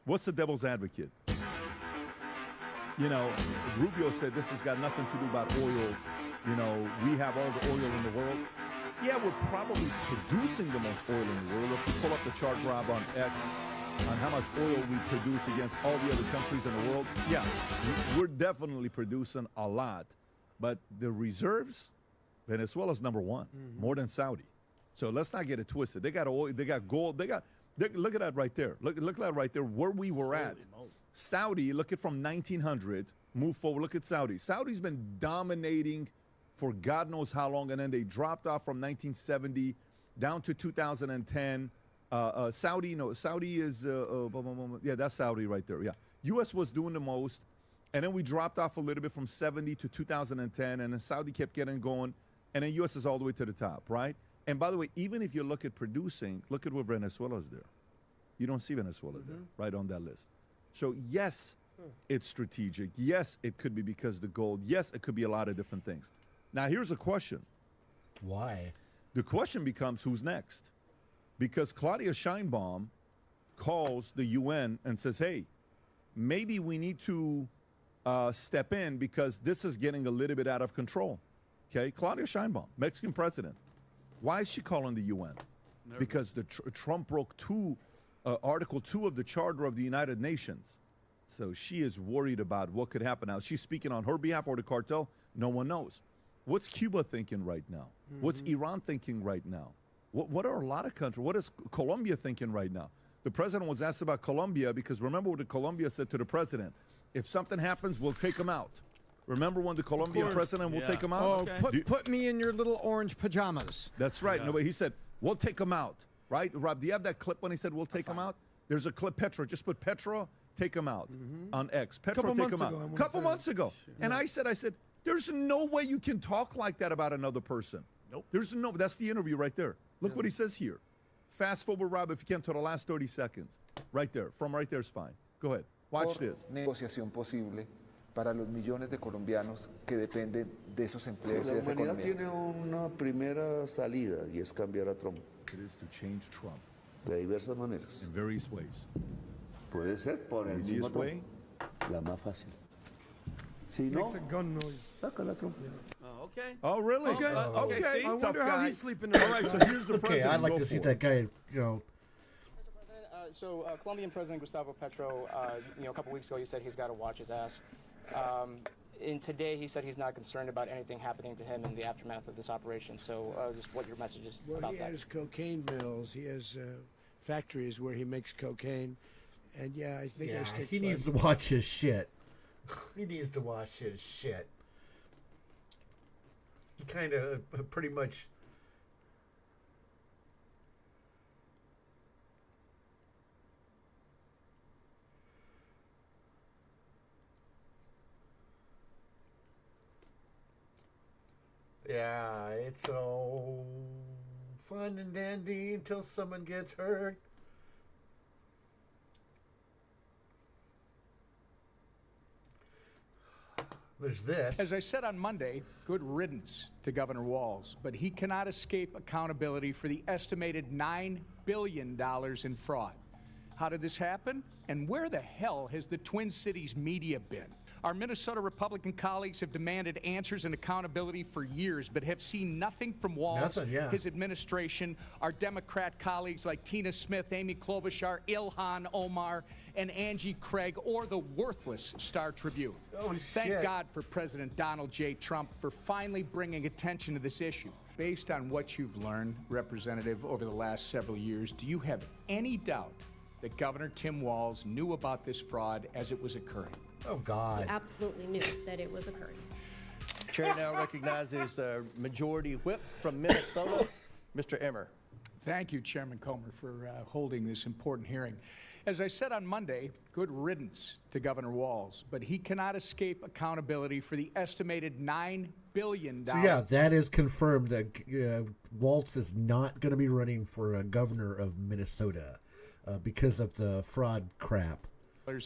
What's the devil's advocate? Rubio said this has got nothing to do about oil. We have all the oil in the world. Yeah, we're probably producing the most oil in the world. If you pull up the chart, Rob, on X, on how much oil we produce against all the other countries in the world, yeah, we're definitely producing a lot. But the reserves, Venezuela's number one, more than Saudi. So let's not get it twisted. They got oil, they got gold, look at that right there. Look at that right there, where we were at. Saudi, look at from 1900, move forward, look at Saudi. Saudi's been dominating for God knows how long, and then they dropped off from 1970 down to 2010. Saudi is, yeah, that's Saudi right there. Yeah. U.S. was doing the most, and then we dropped off a little bit from 70 to 2010, and then Saudi kept getting going, and then U.S. is all the way to the top, right? And by the way, even if you look at producing, look at where Venezuela's there. You don't see Venezuela there, right on that list. So yes, it's strategic. Yes, it could be because the gold. Yes, it could be a lot of different things. Now, here's a question. Why? The question becomes who's next? Because Claudia Sheinbaum calls the UN and says, hey, maybe we need to step in because this is getting a little bit out of control. Okay, Claudia Sheinbaum, Mexican president. Why is she calling the UN? Because Trump broke Article 2 of the Charter of the United Nations. So she is worried about what could happen. Now, she's speaking on her behalf or the cartel. No one knows. What's Cuba thinking right now? What's Iran thinking right now? What are a lot of countries? What is Colombia thinking right now? The president was asked about Colombia because remember what the Colombia said to the president. If something happens, we'll take them out. Remember when the Colombian president will take them out? Oh, put me in your little orange pajamas. That's right. Yeah. No, but he said, we'll take them out. Right? Rob, do you have that clip when he said, we'll take them out? There's a clip, Petra. Just put Petra, take them out on X. Petra, take them out. A couple months ago. And I said, there's no way you can talk like that about another person. Nope. That's the interview right there. Look what he says here. Fast forward, Rob, if you can, to the last 30 seconds. Right there. From right there is fine. Go ahead. Watch this. Negociación posible para los millones de colombianos que dependen de esos empleos y de esa La humanidad economía. tiene una primera salida y es cambiar a Trump. It is to change Trump. De diversas maneras. In various ways. Puede ser por el mismo Easiest way? Trump. La más fácil. Si no, Makes a gun noise. sácala Trump. Oh, okay. Oh, really? Okay. Okay. I Tough wonder how guy. he's sleeping. All right, so here's the president. I'd like Go to see for that it. guy, Colombian President Gustavo Petro, a couple weeks ago, he said he's got to watch his ass. And today, he said he's not concerned about anything happening to him in the aftermath of this operation. So, just what your message is about He that. has cocaine mills. He has factories where he makes cocaine, and I think I stick. he needs to watch his shit. He needs to watch his shit. He kind of pretty much. Yeah, it's all fun and dandy until someone gets hurt. There's this. As I said on Monday, good riddance to Governor Walz, but he cannot escape accountability for the estimated $9 billion in fraud. How did this happen? And where the hell has the Twin Cities media been? Our Minnesota Republican colleagues have demanded answers and accountability for years, but have seen nothing from Walz, his administration, our Democrat colleagues like Tina Smith, Amy Klobuchar, Ilhan Omar, and Angie Craig, or the worthless Star Tribune. Thank God for President Donald J. Trump for finally bringing attention to this issue. Based on what you've learned, Representative, over the last several years, do you have any doubt that Governor Tim Walz knew about this fraud as it was occurring? Oh, God. Absolutely knew that it was occurring. Chair now recognizes Majority Whip from Minnesota, Mr. Emmer. Thank you, Chairman Comer, for holding this important hearing. As I said on Monday, good riddance to Governor Walz, but he cannot escape accountability for the estimated $9 billion. So yeah, that is confirmed that Walz is not going to be running for governor of Minnesota because of the fraud crap.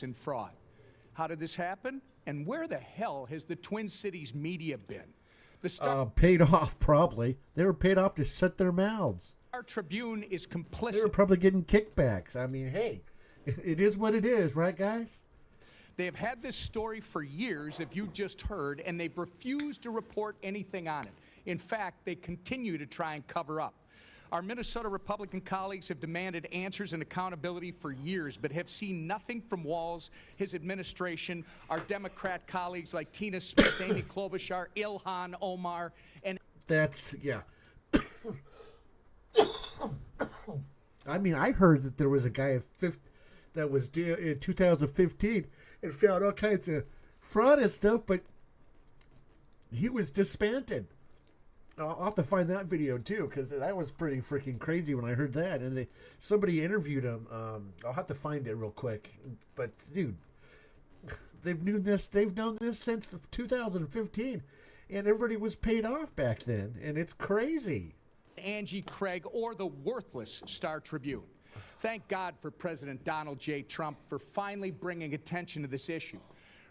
In fraud. How did this happen? And where the hell has the Twin Cities media been? The Star Paid off, probably. They were paid off to shut their mouths. Tribune is complicit. They were probably getting kickbacks. I mean, hey, it is what it is, right, guys? They have had this story for years, if you just heard, and they've refused to report anything on it. In fact, they continue to try and cover up. Our Minnesota Republican colleagues have demanded answers and accountability for years, but have seen nothing from Walz, his administration, our Democrat colleagues like Tina Smith, Amy Klobuchar, Ilhan Omar, and... That's, yeah. I mean, I heard that there was a guy that was in 2015 and found all kinds of fraud and stuff, but he was disbanded. I'll have to find that video too, because that was pretty freaking crazy when I heard that. And somebody interviewed him. I'll have to find it real quick. But dude, they've known this since 2015, and everybody was paid off back then, and it's crazy. Angie Craig or the worthless Star Tribune. Thank God for President Donald J. Trump for finally bringing attention to this issue.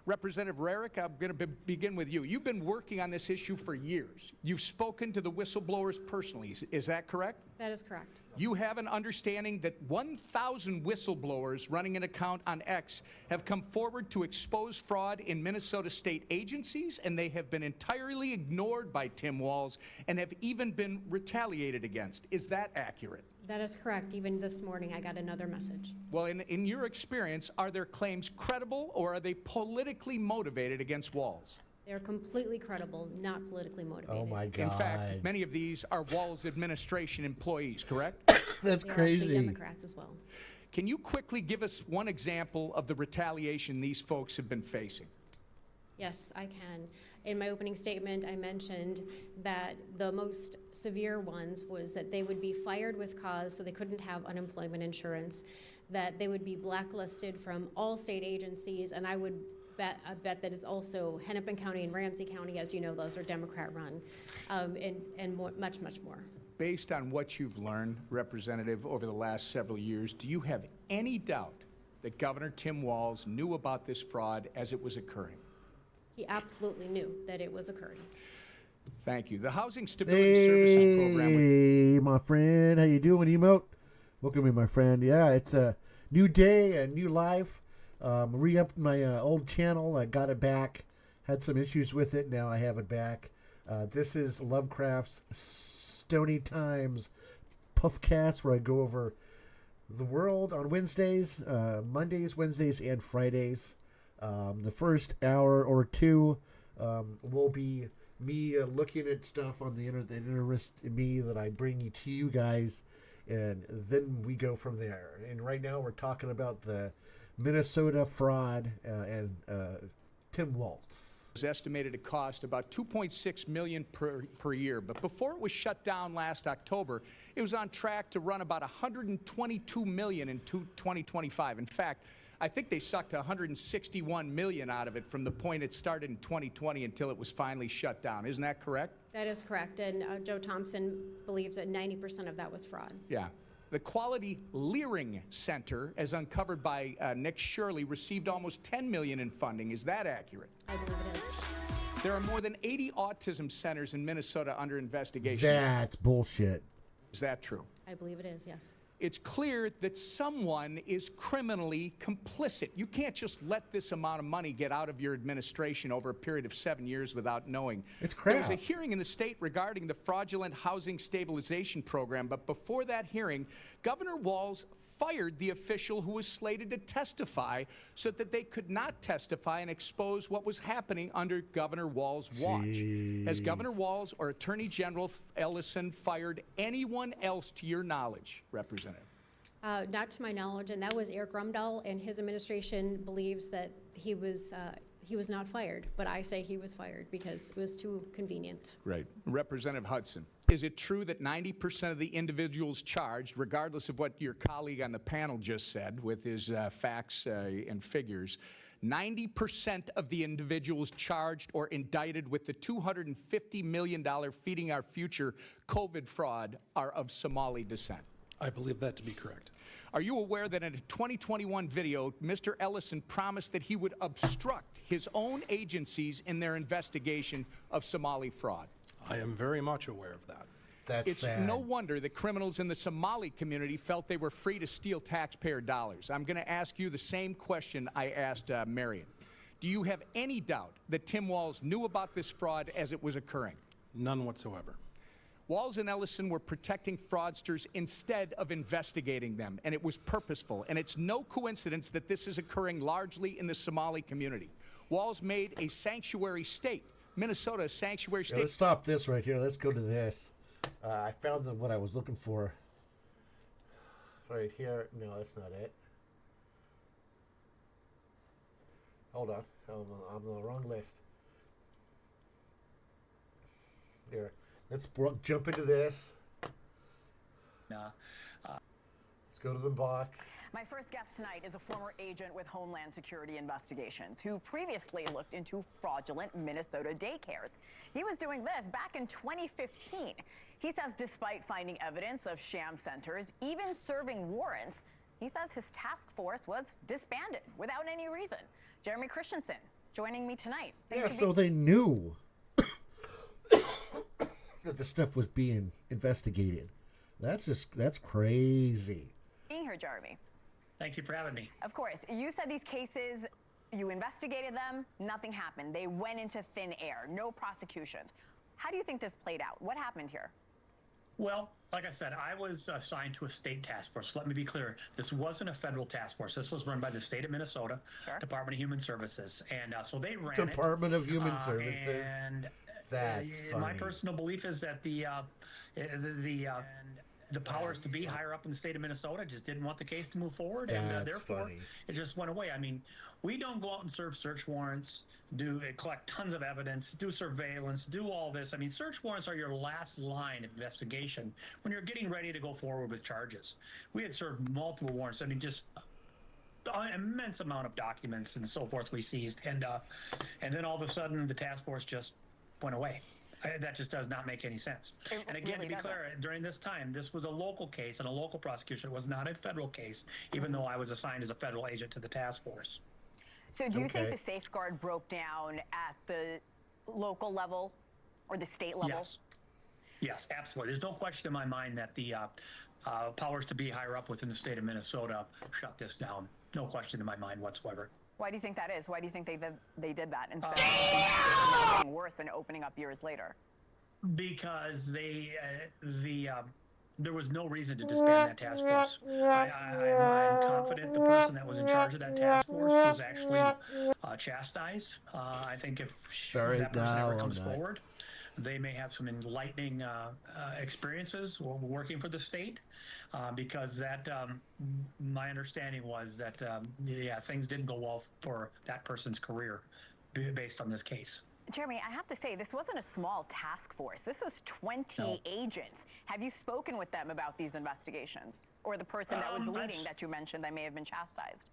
Representative Rarick, I'm going to begin with you. You've been working on this issue for years. You've spoken to the whistleblowers personally. Is that correct? That is correct. You have an understanding that 1,000 whistleblowers running an account on X have come forward to expose fraud in Minnesota state agencies, and they have been entirely ignored by Tim Walz and have even been retaliated against. Is that accurate? That is correct. Even this morning, I got another message. Well, in your experience, are their claims credible or are they politically motivated against Walz? They're completely credible, not politically motivated. Oh my God! In fact, many of these are Walz administration employees, correct? That's They're crazy. actually Democrats as well. Can you quickly give us one example of the retaliation these folks have been facing? Yes, I can. In my opening statement, I mentioned that the most severe ones was that they would be fired with cause, so they couldn't have unemployment insurance, that they would be blacklisted from all state agencies, and I bet that it's also Hennepin County and Ramsey County, as you know, those are Democrat-run, and much, much more. Based on what you've learned, Representative, over the last several years, do you have any doubt that Governor Tim Walz knew about this fraud as it was occurring? He absolutely knew that it was occurring. Thank you. The Housing Stability Services Program. Hey, my friend. How you doing, Emote? Welcome in, my friend. Yeah, it's a new day, a new life. Re-upped my old channel. I got it back. Had some issues with it. Now I have it back. This is Lovecraft's Times PuffCast, where I go over the world on Wednesdays, Mondays, Wednesdays, and Fridays. The first hour or two will be me looking at stuff on the internet that interests me, that I bring to you guys, and then we go from there. And right now we're talking about the Minnesota fraud and Tim Walz. Was estimated to cost about $2.6 million per year, but before it was shut down last October, it was on track to run about $122 million in 2025. In fact, I think they sucked $161 million out of it from the point it started in 2020 until it was finally shut down. Isn't that correct? That is correct, and Joe Thompson believes that 90% of that was fraud. Yeah. The Quality Leering Center, as uncovered by Nick Shirley, received almost $10 million in funding. Is that accurate? I believe it is. There are more than 80 autism centers in Minnesota under investigation. That's bullshit. Is that true? I believe it is, yes. It's clear that someone is criminally complicit. You can't just let this amount of money get out of your administration over a period of 7 years without knowing. It's crap. There was a hearing in the state regarding the fraudulent housing stabilization program, but before that hearing, Governor Walz fired the official who was slated to testify so that they could not testify and expose what was happening under Governor Walz's watch. Has Governor Walz or Attorney General Ellison fired anyone else to your knowledge, Representative? Not to my knowledge, and that was Eric Rumdahl, and his administration believes that he was not fired, but I say he was fired because it was too convenient. Right. Representative Hudson, is it true that 90% of the individuals charged, regardless of what your colleague on the panel just said with his facts and figures, 90% of the individuals charged or indicted with the $250 million Feeding Our Future COVID fraud are of Somali descent? I believe that to be correct. Are you aware that in a 2021 video, Mr. Ellison promised that he would obstruct his own agencies in their investigation of Somali fraud? I am very much aware of that. It's no wonder that criminals in the Somali community felt they were free to steal taxpayer dollars. I'm going to ask you the same question I asked Marion. Do you have any doubt that Tim Walz knew about this fraud as it was occurring? None whatsoever. Walz and Ellison were protecting fraudsters instead of investigating them, and it was purposeful. And it's no coincidence that this is occurring largely in the Somali community. Walz made a sanctuary state, Minnesota, a sanctuary state. Let's stop this right here. Let's go to this. I found what I was looking for. Right here. No, that's not it. Hold on. I'm on the wrong list. Here. Let's jump into this. Let's go to the block. My first guest tonight is a former agent with Homeland Security Investigations who previously looked into fraudulent Minnesota daycares. He was doing this back in 2015. He says despite finding evidence of sham centers, even serving warrants, he says his task force was disbanded without any reason. Jeremy Christensen joining me tonight. Yeah, so they knew that the stuff was being investigated. That's crazy. Being here, Jeremy. Thank you for having me. Of course. You said these cases, you investigated them, nothing happened. They went into thin air, no prosecutions. How do you think this played out? What happened here? Well, like I said, I was assigned to a state task force. Let me be clear. This wasn't a federal task force. This was run by the state of Minnesota, Department of Human Services. And so they ran Department of Human Services. And that's my funny. personal belief is that the powers to be higher up in the state of Minnesota just didn't want the case to move forward, and therefore it just went away. I mean, we don't go out and serve search warrants, collect tons of evidence, do surveillance, do all this. I mean, search warrants are your last line of investigation when you're getting ready to go forward with charges. We had served multiple warrants. I mean, just an immense amount of documents and so forth we seized, and then all of a sudden the task force just went away. That just does not make any sense. And again, to be clear, during this time, this was a local case and a local prosecution. It was not a federal case, even though I was assigned as a federal agent to the task force. So do you think the safeguard broke down at the local level or the state level? Yes. Yes, absolutely. There's no question in my mind that the powers to be higher up within the state of Minnesota shut this down. No question in my mind whatsoever. Why do you think that is? Why do you think they did that instead of making worse and opening up years later? Because there was no reason to disband that task force. I'm confident the person that was in charge of that task force was actually chastised. I think if that person ever comes forward, they may have some enlightening experiences working for the state, because my understanding was that things didn't go well for that person's career based on this case. Jeremy, I have to say, this wasn't a small task force. This was 20 agents. Have you spoken with them about these investigations? Or the person that was leading that you mentioned that may have been chastised?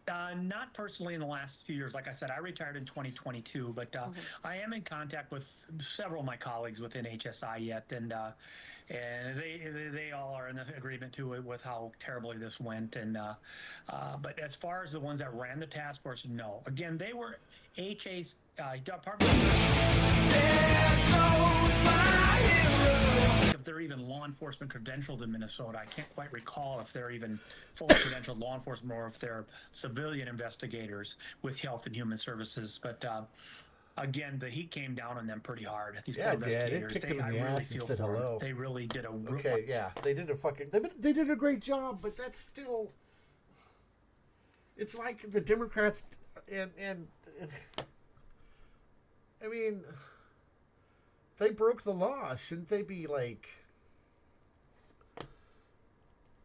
Not personally in the last few years. Like I said, I retired in 2022, but I am in contact with several of my colleagues within HSI yet, and they all are in agreement too with how terribly this went. And but as far as the ones that ran the task force, no. Again, they were HA's Department. If they're even law enforcement credentialed in Minnesota, I can't quite recall if they're even fully credentialed law enforcement or if they're civilian investigators with Health and Human Services. But again, the heat came down on them pretty hard. These poor investigators, they kicked them in the ass and said hello. They really did they did a great job, but that's still. It's like the Democrats and I mean, they broke the law. Shouldn't they be like?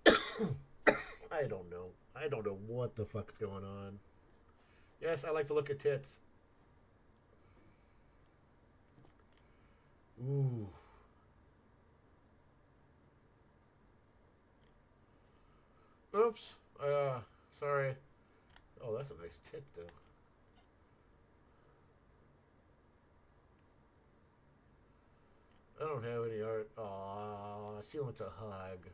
I don't know. I don't know what the fuck's going on. Yes, I like to look at tits. Ooh. Oops. Sorry. Oh, that's a nice tit, though. I don't have any art. Aw, she wants a hug.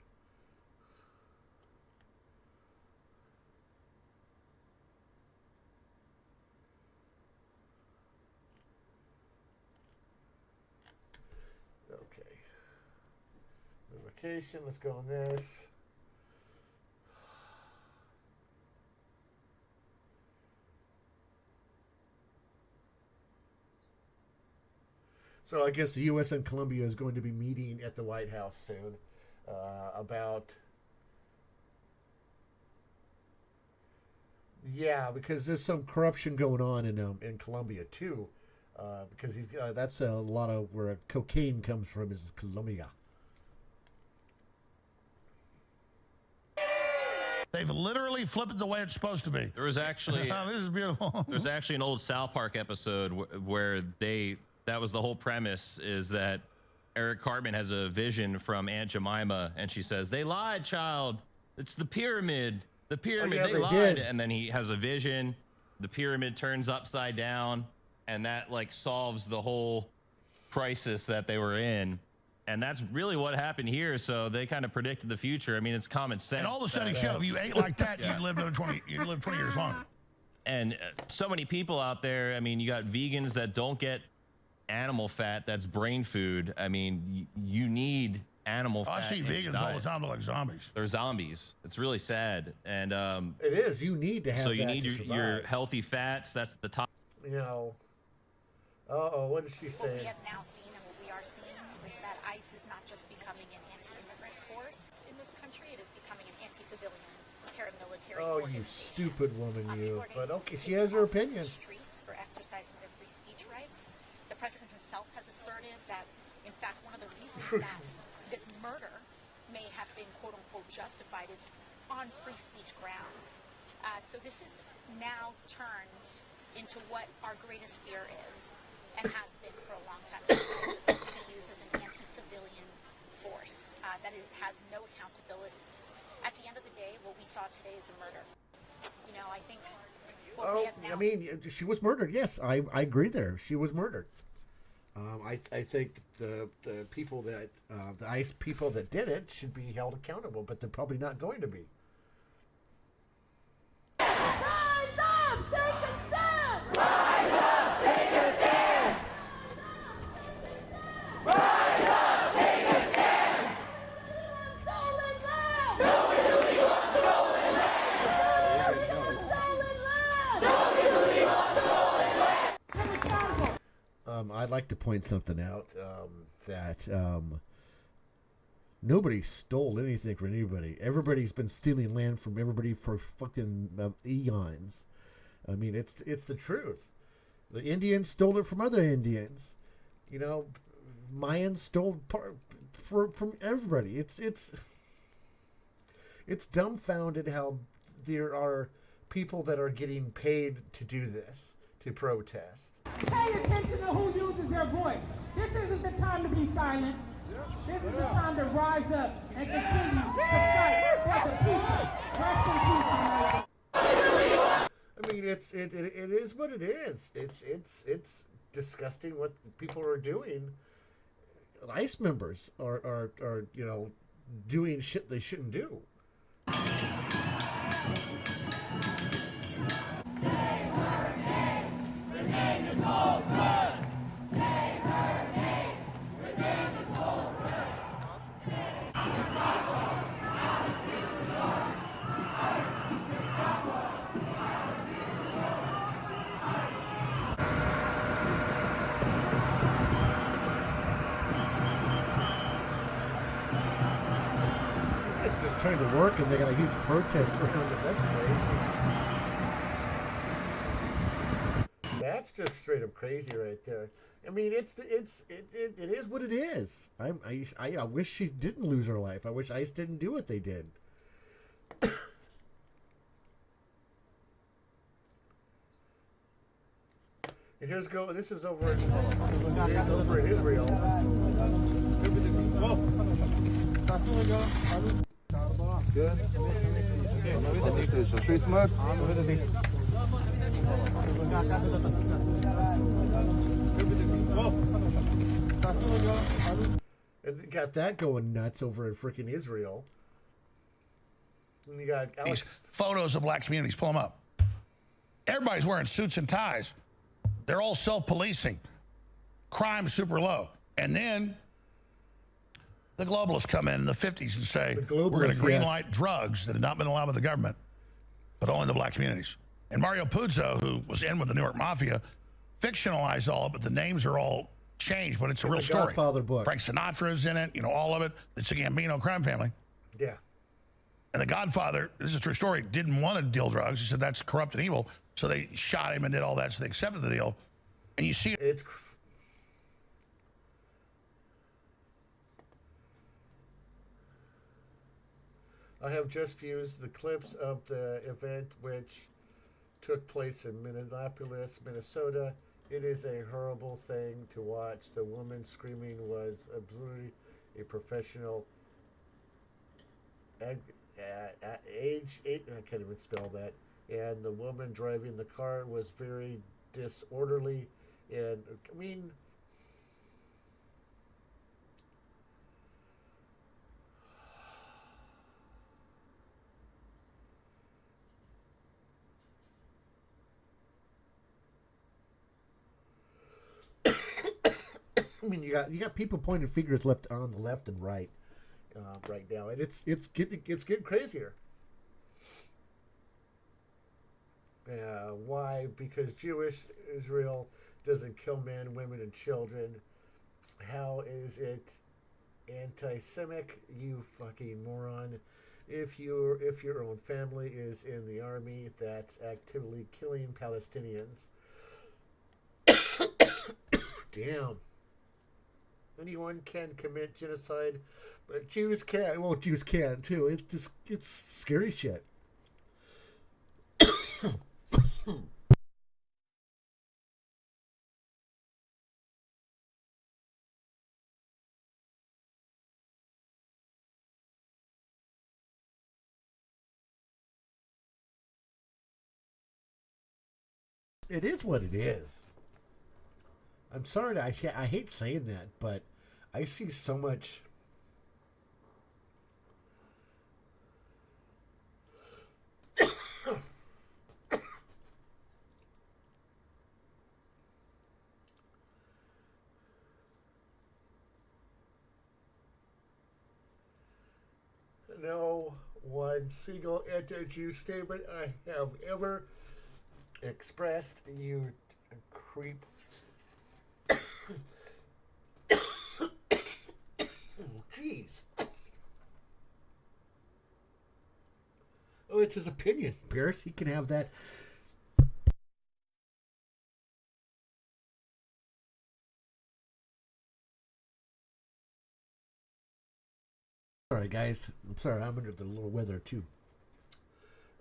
Okay. Notification, let's go on this. So I guess the U.S. and Colombia is going to be meeting at the White House soon about... Yeah, because there's some corruption going on in Colombia too, because that's a lot of where cocaine comes from is Colombia. They've literally flipped it the way it's supposed to be. There was actually this is beautiful. There's actually an old South Park episode where that was the whole premise, is that Eric Cartman has a vision from Aunt Jemima, and she says, "They lied, child. It's the pyramid. The pyramid. yeah, they did. lied." And then he has a vision. The pyramid turns upside down, and that like solves the whole crisis that they were in. And that's really what happened here. So they kind of predicted the future. I mean, it's common sense. And all the studies show if you ate like that, Yeah. you'd live another 20. You'd live 20 years longer. And so many people out there. I mean, you got vegans that don't get animal fat. That's brain food. I mean, you need animal fat. I see in your vegans all the diet. time. They're like zombies. They're zombies. It's really sad. And It is. You need to have so you that need to your survive. healthy fats. That's the top. You know. What is she What saying? we have now seen and what we are seeing is that ICE is not just becoming an anti-immigrant force in this country, it is becoming an anti-civilian paramilitary Oh, you organization. stupid woman, you. People are But getting okay, she has her taken off the opinion. Streets for exercising their free speech rights. The president himself has asserted that, in fact, one of the reasons that this murder may have been "quote unquote" justified is on free speech grounds. So this is now turned into what our greatest fear is, and has been for a long time. To be used as an anti-civilian force that has no accountability. At the end of the day, what we saw today is a murder. You know, I think. What we Oh, have now I mean, she was murdered. Yes, I agree there. She was murdered. I think the people that the ICE people that did it should be held accountable, but they're probably not going to be. Rise up, take a stand! Rise up, take a stand! Rise up, take a stand! Stolen land! No illegal stolen land! No illegal stolen land! No illegal stolen land! I'd like to point something out that nobody stole anything from anybody. Everybody's been stealing land from everybody for fucking eons. I mean, it's the truth. The Indians stole it from other Indians. You know, Mayans stole from everybody. It's dumbfounded how there are people that are getting paid to do this, to protest. Pay attention to who uses their voice. This isn't the time to be silent. This is the time to rise up and continue to fight for the people. Rest in peace. I mean, it is what it is. It's disgusting what people are doing. ICE members are you know, doing shit they shouldn't do. It's just trying to work, and they got a huge protest around it. That's great. That's just straight up crazy right there. I mean, it is what it is. I wish she didn't lose her life. I wish ICE didn't do what they did. And here's go. This is over in Israel. Good. Що смерть? And they got that going nuts over in freaking Israel. And you got Alex. These photos of black communities, pull them up. Everybody's wearing suits and ties. They're all self-policing. Crime's super low. And then the globalists come in the 50s and say, we're going to green light drugs that had not been allowed by the government, but only in the black communities. And Mario Puzo, who was in with the New York Mafia, fictionalized all of it, but the names are all changed, but it's a real story. Godfather book. Frank Sinatra's in it, you know, all of it. It's a Gambino crime family. Yeah. And the Godfather, this is a true story, didn't want to deal drugs. He said that's corrupt and evil. So they shot him and did all that, so they accepted the deal. And you see it's I have just used the clips of the event which took place in Minneapolis, Minnesota, It is a horrible thing to watch. The woman screaming was absolutely a professional. Age 8, I can't even spell that. And the woman driving the car was very disorderly. And I mean, you got people pointing fingers left on the left and right right now, and it's getting crazier. Why? Because Jewish Israel doesn't kill men, women, and children. How is it anti-Semitic? You fucking moron! If your own family is in the army that's actively killing Palestinians, damn. Anyone can commit genocide, but Jews can't. Well, Jews can too. It's scary shit. It is what it is. I'm sorry, I hate saying that, but I see so much. No one single anti-Jew statement I have ever expressed, you creep. Jeez. Oh, it's his opinion, Pierce. He can have that. Sorry, guys. I'm sorry. I'm under the little weather too.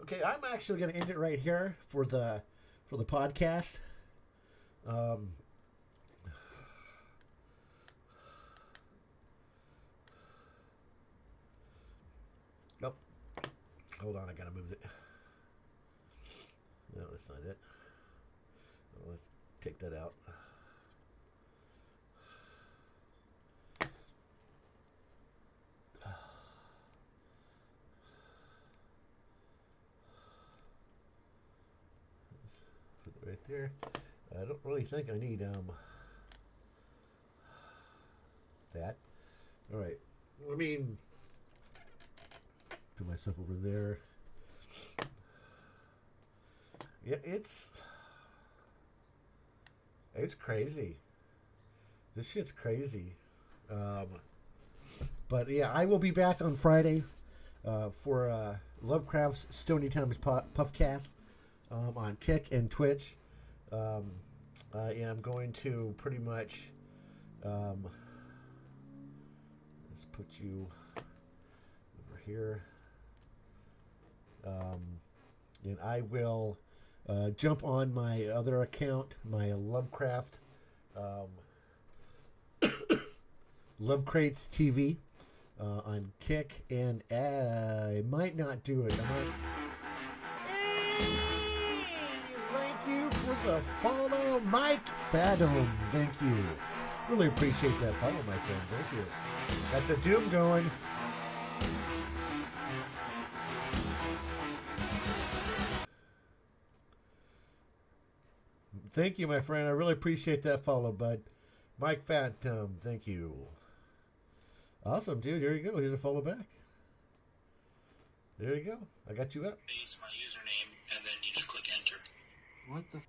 Okay, I'm actually going to end it right here for the podcast. Nope. Hold on, I gotta move it. No, that's not it. Well, let's take that out. Put it right there. I don't really think I need that. All right. I mean, put myself over there. Yeah, it's crazy. This shit's crazy. But yeah, I will be back on Friday for Lovecraft's Stony Times PuffCast on Kick and Twitch. I am going to pretty much let's put you over here. And I will jump on my other account, my Lovecraft Lovecrates TV on Kick, and I might not do it. Thank you for the follow, Mike Fathom. Thank you. Really appreciate that follow, my friend. Thank you. Got the Doom going. Thank you, my friend. I really appreciate that follow, bud. Mike Phantom, thank you. Awesome, dude. Here you go. Here's a follow back. There you go. I got you up. Base my username, and then you just click enter. What the?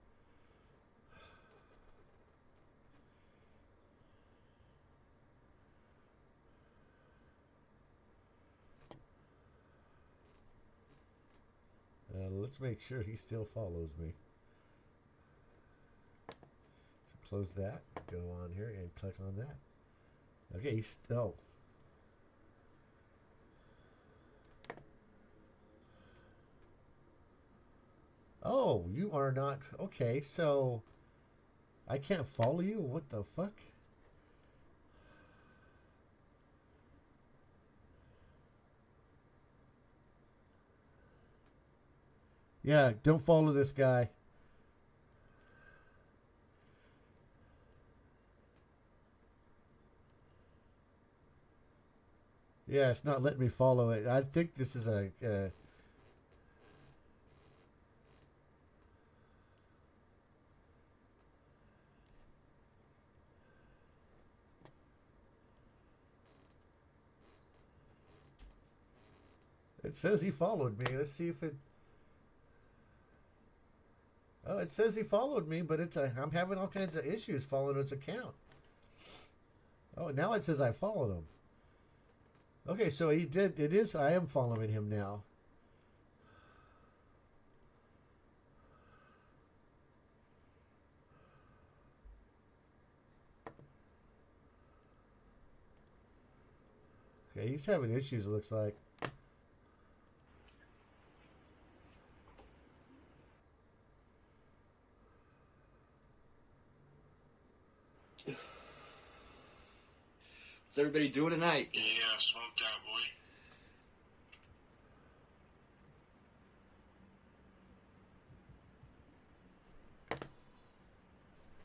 Let's make sure he still follows me. So close that. Go on here and click on that. Okay, he's still. Oh, you are not. Okay, so I can't follow you? What the fuck? Yeah, don't follow this guy. Yeah, it's not letting me follow it. I think this is a... It says he followed me. Let's see if it... Oh, it says he followed me, but I'm having all kinds of issues following his account. Oh, now it says I followed him. Okay, so he did. It is. I am following him now. Okay, he's having issues, it looks like. What's everybody doing tonight? Yeah, smoked out,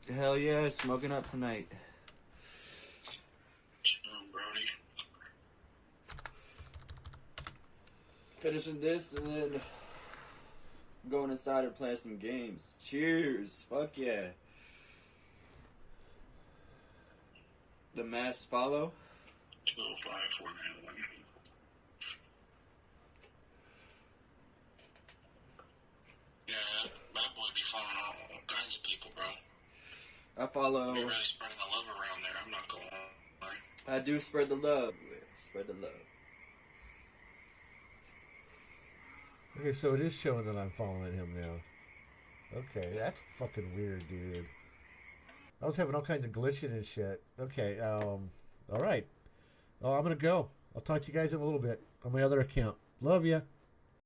boy. Hell yeah, smoking up tonight. Brody. Finishing this and then going inside and playing some games. Cheers. Fuck yeah. The mass follow? 205 491. Yeah, that boy be following all kinds of people, bro. I follow. You're really spreading the love around there. I'm not going to lie. I do spread the love. Spread the love. Okay, so it is showing that I'm following him now. Okay, that's fucking weird, dude. I was having all kinds of glitching and shit. Okay, all right. Oh, I'm gonna go. I'll talk to you guys in a little bit on my other account. Love ya.